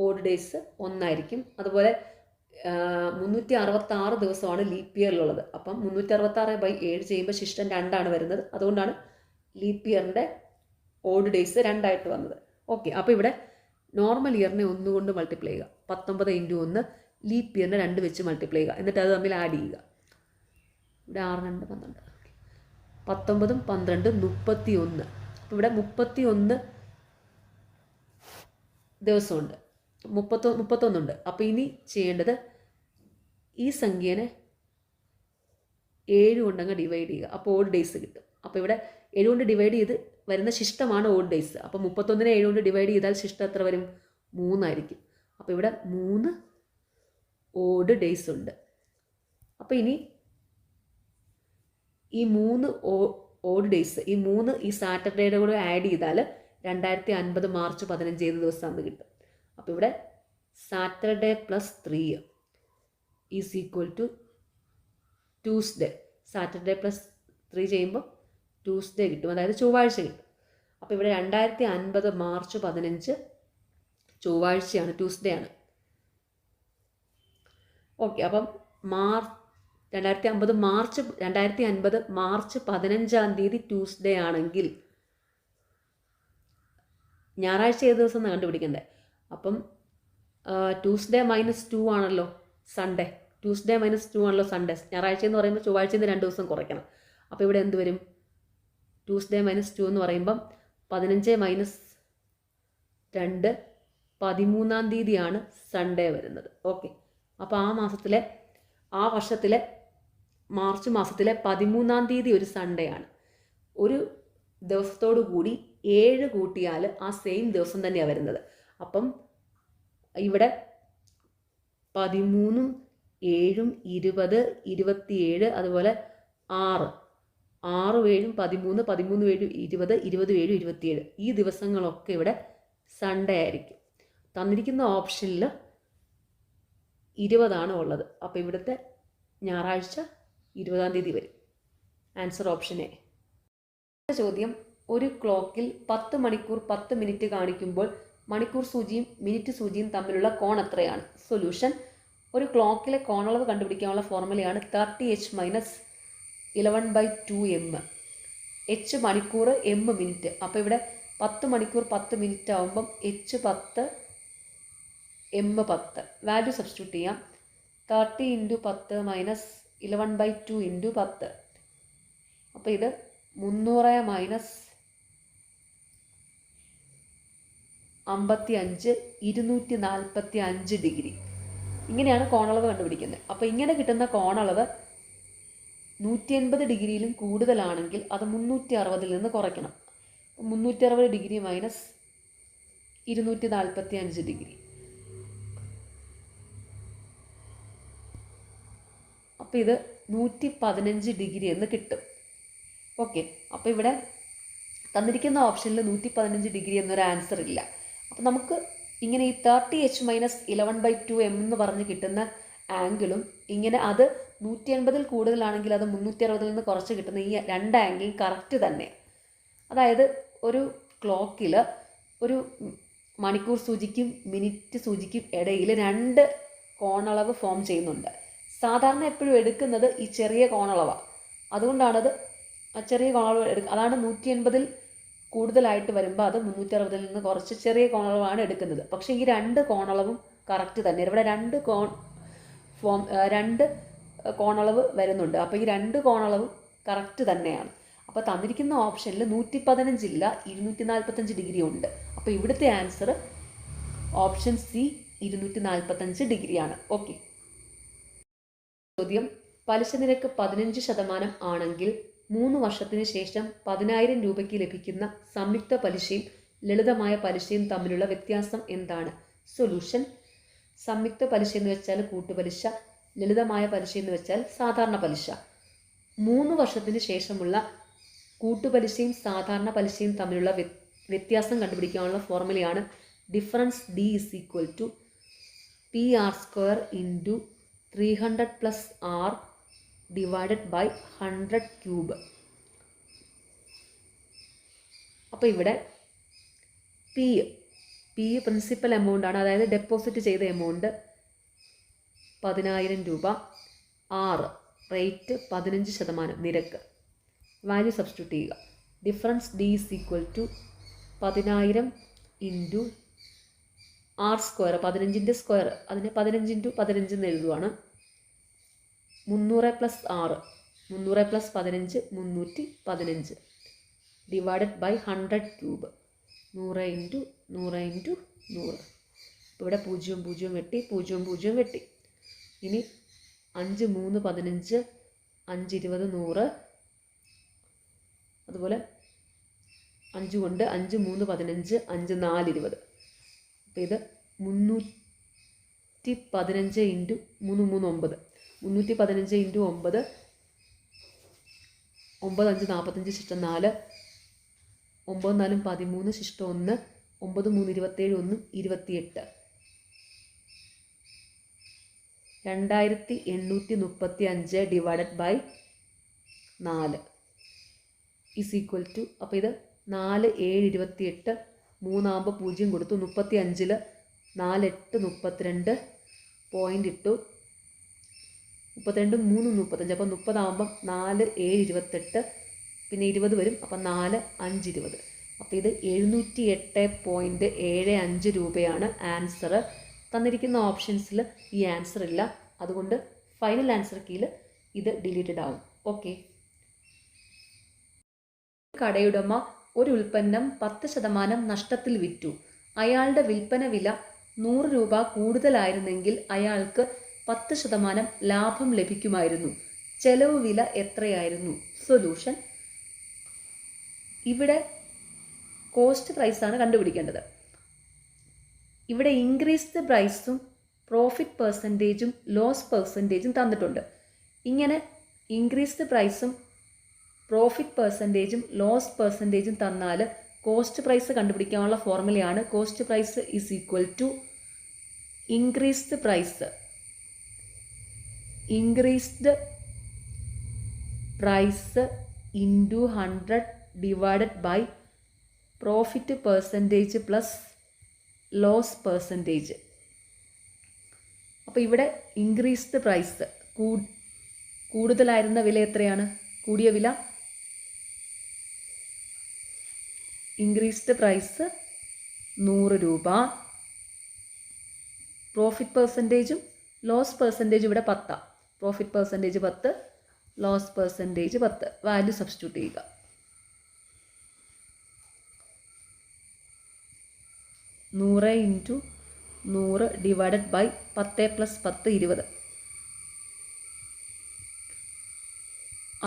ഓഡ് ഡേയ്സ് 1 ആയിരിക്കും. അതുപോലെ 366 ദിവസമാണ് ലീപ്പ് ഇയറിലുള്ളത്. അപ്പം 366/7 ചെയ്യുമ്പോൾ ശിഷ്ടം 2 ആണ് വരുന്നത്. അതുകൊണ്ടാണ് ലീപ്പ് ഇയറിൻ്റെ ഓഡ് ഡേയ്സ് 2 ആയിട്ട് വന്നത്. ഓക്കെ, അപ്പോൾ ഇവിടെ നോർമൽ ഇയറിനെ 1 കൊണ്ട് മൾട്ടിപ്ലൈ ചെയ്യുക, 19 × 1, ലീപ്പ് ഇയറിനെ 2 വെച്ച് മൾട്ടിപ്ലൈ ചെയ്യുക, എന്നിട്ട് അത് തമ്മിൽ ആഡ് ചെയ്യുക. ഇവിടെ 6, 2, 12, 19, 12, 31. അപ്പോൾ ഇവിടെ 31 ദിവസമുണ്ട്, 31 ഉണ്ട്. അപ്പോൾ ഇനി ചെയ്യേണ്ടത് ഈ സംഖ്യേനെ 7 കൊണ്ടങ്ങ് ഡിവൈഡ് ചെയ്യുക. അപ്പോൾ ഓഡ് ഡേയ്സ് കിട്ടും. അപ്പോൾ ഇവിടെ 7 കൊണ്ട് ഡിവൈഡ് ചെയ്ത് വരുന്ന ശിഷ്ടമാണ് ഓഡ് ഡേയ്സ്. അപ്പോൾ 31നെ 7 കൊണ്ട് ഡിവൈഡ് ചെയ്താൽ ശിഷ്ടം എത്ര വരും? 3 ആയിരിക്കും. അപ്പോൾ ഇവിടെ 3 ഓഡ് ഡേയ്സ് ഉണ്ട്. അപ്പോൾ ഇനി ഈ 3 ഓഡ് ഡേയ്സ്, ഈ 3 ഈ സാറ്റർഡേയുടെ കൂടെ ആഡ് ചെയ്താൽ 2050 മാർച്ച് 15 ദിവസമാണെന്ന് കിട്ടും. അപ്പോൾ ഇവിടെ Saturday +3 is equal to Tuesday. Saturday +3 ചെയ്യുമ്പോൾ ട്യൂസ്ഡേ കിട്ടും, അതായത് ചൊവ്വാഴ്ച കിട്ടും. അപ്പോൾ ഇവിടെ 2050 മാർച്ച് 15 ചൊവ്വാഴ്ചയാണ്, ട്യൂസ്ഡേ ആണ്. ഓക്കെ, അപ്പം 2050 മാർച്ച് 15 ട്യൂസ്ഡേ ആണെങ്കിൽ ഞായറാഴ്ച ഏത് ദിവസം എന്ന് കണ്ടുപിടിക്കണ്ടേ? അപ്പം ട്യൂസ്ഡേ -2 ആണല്ലോ സൺഡേ. ട്യൂസ്ഡേ -2 ആണല്ലോ സൺഡേ. ഞായറാഴ്ച എന്ന് പറയുമ്പോൾ ചൊവ്വാഴ്ചയിൽ നിന്ന് 2 ദിവസം കുറയ്ക്കണം. അപ്പോൾ ഇവിടെ എന്ത് വരും? ട്യൂസ്ഡേ -2 എന്ന് പറയുമ്പം 15 - 2 13-ാം തീയതിയാണ് സൺഡേ വരുന്നത്. ഓക്കെ, അപ്പോൾ ആ വർഷത്തിലെ മാർച്ച് മാസത്തിലെ 13-ാം തീയതി ഒരു സൺഡേ ആണ്. ഒരു ദിവസത്തോടു കൂടി 7 കൂട്ടിയാൽ ആ സെയിം ദിവസം തന്നെയാണ് വരുന്നത്. അപ്പം ഇവിടെ 13, 7, 20, 27, അതുപോലെ 6, 6, 7, 13, 13, 7, 20, 20, 7, 27 ഈ ദിവസങ്ങളൊക്കെ ഇവിടെ സൺഡേ ആയിരിക്കും. തന്നിരിക്കുന്ന ഓപ്ഷനിൽ 20 ഉള്ളത്. അപ്പോൾ ഇവിടുത്തെ ഞായറാഴ്ച 20-ാം തീയതി വരും. Answer option A. ചോദ്യം: ഒരു ക്ലോക്കിൽ 10 മണിക്കൂർ 10 മിനിറ്റ് കാണിക്കുമ്പോൾ മണിക്കൂർ സൂചിയും മിനിറ്റ് സൂചിയും തമ്മിലുള്ള കോൺ എത്രയാണ്? സൊല്യൂഷൻ: ഒരു ക്ലോക്കിലെ കോണളവ് കണ്ടുപിടിക്കാനുള്ള ഫോർമുലയാണ് 30h - 11/2m. h മണിക്കൂർ, m മിനിറ്റ്. അപ്പോൾ ഇവിടെ 10 മണിക്കൂർ 10 മിനിറ്റ് ആകുമ്പം h 10, m 10. വാല്യൂ സബ്സ്റ്റിറ്റ്യൂട്ട് ചെയ്യാം. 30 × 10 - 11/2 × 10. അപ്പോൾ ഇത് 300 - 55 245 ഡിഗ്രി. ഇങ്ങനെയാണ് കോണളവ് കണ്ടുപിടിക്കുന്നത്. അപ്പോൾ ഇങ്ങനെ കിട്ടുന്ന കോണളവ് 180 ഡിഗ്രിയിലും കൂടുതലാണെങ്കിൽ അത് 360-ൽ നിന്ന് കുറയ്ക്കണം. 360 ഡിഗ്രി - 245 ഡിഗ്രി. അപ്പോൾ ഇത് 115 ഡിഗ്രി എന്ന് കിട്ടും. ഓക്കെ, അപ്പോൾ ഇവിടെ തന്നിരിക്കുന്ന ഓപ്ഷനിൽ 115 ഡിഗ്രി എന്നൊരു ആൻസർ ഇല്ല. അപ്പോൾ നമുക്ക് ഇങ്ങനെ ഈ 30h - 11/2m എന്ന് പറഞ്ഞ് കിട്ടുന്ന ആംഗിളും ഇങ്ങനെ അത് 180-ൽ കൂടുതലാണെങ്കിൽ അത് 360-ൽ നിന്ന് കുറച്ച് കിട്ടുന്ന ഈ 2 ആംഗിൾ കറക്റ്റ് തന്നെ. അതായത് ഒരു ക്ലോക്കിൽ ഒരു മണിക്കൂർ സൂചിക്കും മിനിറ്റ് സൂചിക്കും ഇടയിൽ 2 കോണളവ് ഫോം ചെയ്യുന്നുണ്ട്. സാധാരണ എപ്പോഴും എടുക്കുന്നത് ഈ ചെറിയ കോണളവാണ്. അതുകൊണ്ടാണത് ചെറിയ കോണളവ് അതാണ് 180-ൽ കൂടുതലായിട്ട് വരുമ്പോൾ അത് 360-ൽ നിന്ന് കുറച്ച് ചെറിയ കോണളവാണ് എടുക്കുന്നത്. പക്ഷേ ഈ 2 കോണളവും കറക്റ്റ് തന്നെ. ഇവിടെ 2 കോണളവ് വരുന്നുണ്ട്. അപ്പോൾ ഈ 2 കോണളവും കറക്റ്റ് തന്നെയാണ്. അപ്പോൾ തന്നിരിക്കുന്ന ഓപ്ഷനിൽ 115 ഇല്ല, 245 ഡിഗ്രി ഉണ്ട്. അപ്പോൾ ഇവിടുത്തെ ആൻസർ ഓപ്ഷൻ സി 245 ഡിഗ്രിയാണ്. ഓക്കെ. ചോദ്യം, പലിശ നിരക്ക് 15% ആണെങ്കിൽ 3 വർഷത്തിന് ശേഷം 10,000 രൂപയ്ക്ക് ലഭിക്കുന്ന സംയുക്ത പലിശയും ലളിതമായ പലിശയും തമ്മിലുള്ള വ്യത്യാസം എന്താണ്? സൊല്യൂഷൻ, സംയുക്ത പലിശ എന്ന് വെച്ചാൽ കൂട്ടുപലിശ, ലളിതമായ പലിശ എന്ന് വെച്ചാൽ സാധാരണ പലിശ. 3 വർഷത്തിന് ശേഷമുള്ള കൂട്ടുപലിശയും സാധാരണ പലിശയും തമ്മിലുള്ള വ്യത്യാസം കണ്ടുപിടിക്കാനുള്ള ഫോർമുലയാണ് difference D is equal to PR² into 300 plus R divided by 100 cube. അപ്പോൾ ഇവിടെ പി പ്രിൻസിപ്പൽ എമൗണ്ട് ആണ്, അതായത് ഡെപ്പോസിറ്റ് ചെയ്ത എമൗണ്ട് 10,000 രൂപ, R റേറ്റ് 15% നിരക്ക്. വാല്യൂ സബ്സ്റ്റിറ്റ്യൂട്ട് ചെയ്യുക. Difference D is equal to 10,000 into R², 15ൻ്റെ സ്ക്വയർ, അതിനെ 15 ഇൻറ്റു 15 എന്ന് എഴുതുവാണ്. 300 plus R, 300 plus 15, 315 divided by 100 cube. 100 into 100 into 100. ഇവിടെ 0 0 വെട്ടി, 0 0 വെട്ടി. ഇനി 5 3 15, 5 20 100. അതുപോലെ 5 കൊണ്ട് 5 3 15, 5 4 20. അപ്പോൾ ഇത് 315 ഇൻറ്റു 3 3 9. 315 ഇൻറ്റു 9, 9 5 45 ശിഷ്ടം 4, 9 4 13 ശിഷ്ടം 1, 9 3 27 1 28. 2835 divided by 4 is equal to, അപ്പോൾ ഇത് 4 7 28, 3 ആകുമ്പോൾ 0 കൊടുത്തു, 35 4 8 32 പോയിൻ്റ് ഇട്ടു, 32 3 35, അപ്പോൾ 30 ആകുമ്പം 4 7 28, പിന്നെ 20 വരും, അപ്പം 4 5 20. അപ്പോൾ ഇത് 708.75 രൂപയാണ് ആൻസർ. തന്നിരിക്കുന്ന ഓപ്ഷൻസിൽ ഈ ആൻസർ ഇല്ല, അതുകൊണ്ട് ഫൈനൽ ആൻസർ കീയിൽ ഇത് ഡിലീറ്റഡ് ആവും. ഓക്കെ. കടയുടമ ഒരു ഉൽപ്പന്നം 10% നഷ്ടത്തിൽ വിറ്റു. അയാളുടെ വിൽപ്പന വില 100 രൂപ കൂടുതലായിരുന്നെങ്കിൽ അയാൾക്ക് 10% ലാഭം ലഭിക്കുമായിരുന്നു. ചെലവ് വില എത്രയായിരുന്നു? സൊല്യൂഷൻ, ഇവിടെ കോസ്റ്റ് പ്രൈസാണ് കണ്ടുപിടിക്കേണ്ടത്. ഇവിടെ ഇൻക്രീസ്ഡ് പ്രൈസും പ്രോഫിറ്റ് പെർസെൻറ്റേജും ലോസ് പെർസെൻറ്റേജും തന്നിട്ടുണ്ട്. ഇങ്ങനെ ഇൻക്രീസ്ഡ് പ്രൈസും പ്രോഫിറ്റ് പെർസെൻറ്റേജും ലോസ് പെർസെൻറ്റേജും തന്നാൽ കോസ്റ്റ് പ്രൈസ് കണ്ടുപിടിക്കാനുള്ള ഫോർമുലയാണ് cost price is equal to increased price into 100 divided by profit percentage plus loss percentage. അപ്പോൾ ഇവിടെ ഇൻക്രീസ്ഡ് പ്രൈസ് കൂടുതലായിരുന്ന വില എത്രയാണ്? കൂടിയ വില ഇൻക്രീസ്ഡ് പ്രൈസ് 100 രൂപ. പ്രോഫിറ്റ് പെർസെൻറ്റേജും ലോസ് പെർസെൻറ്റേജ് ഇവിടെ 10. Profit percentage 10, loss percentage 10. Value substitute ചെയ്യുക. 100 ഇൻറ്റു 100 ഡിവൈഡഡ് ബൈ 10 പ്ലസ് 10 20.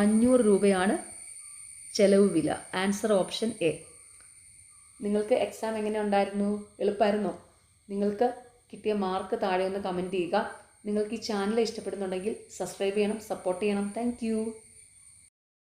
500 രൂപയാണ് ചെലവ് വില. Answer option A. നിങ്ങൾക്ക് എക്സാം എങ്ങനെ ഉണ്ടായിരുന്നു? എളുപ്പമായിരുന്നോ? നിങ്ങൾക്ക് കിട്ടിയ മാർക്ക് താഴെ ഒന്ന് കമൻറ്റ് ചെയ്യുക. നിങ്ങൾക്ക് ഈ ചാനൽ ഇഷ്ടപ്പെടുന്നുണ്ടെങ്കിൽ സബ്സ്ക്രൈബ് ചെയ്യണം, സപ്പോർട്ട് ചെയ്യണം. താങ്ക്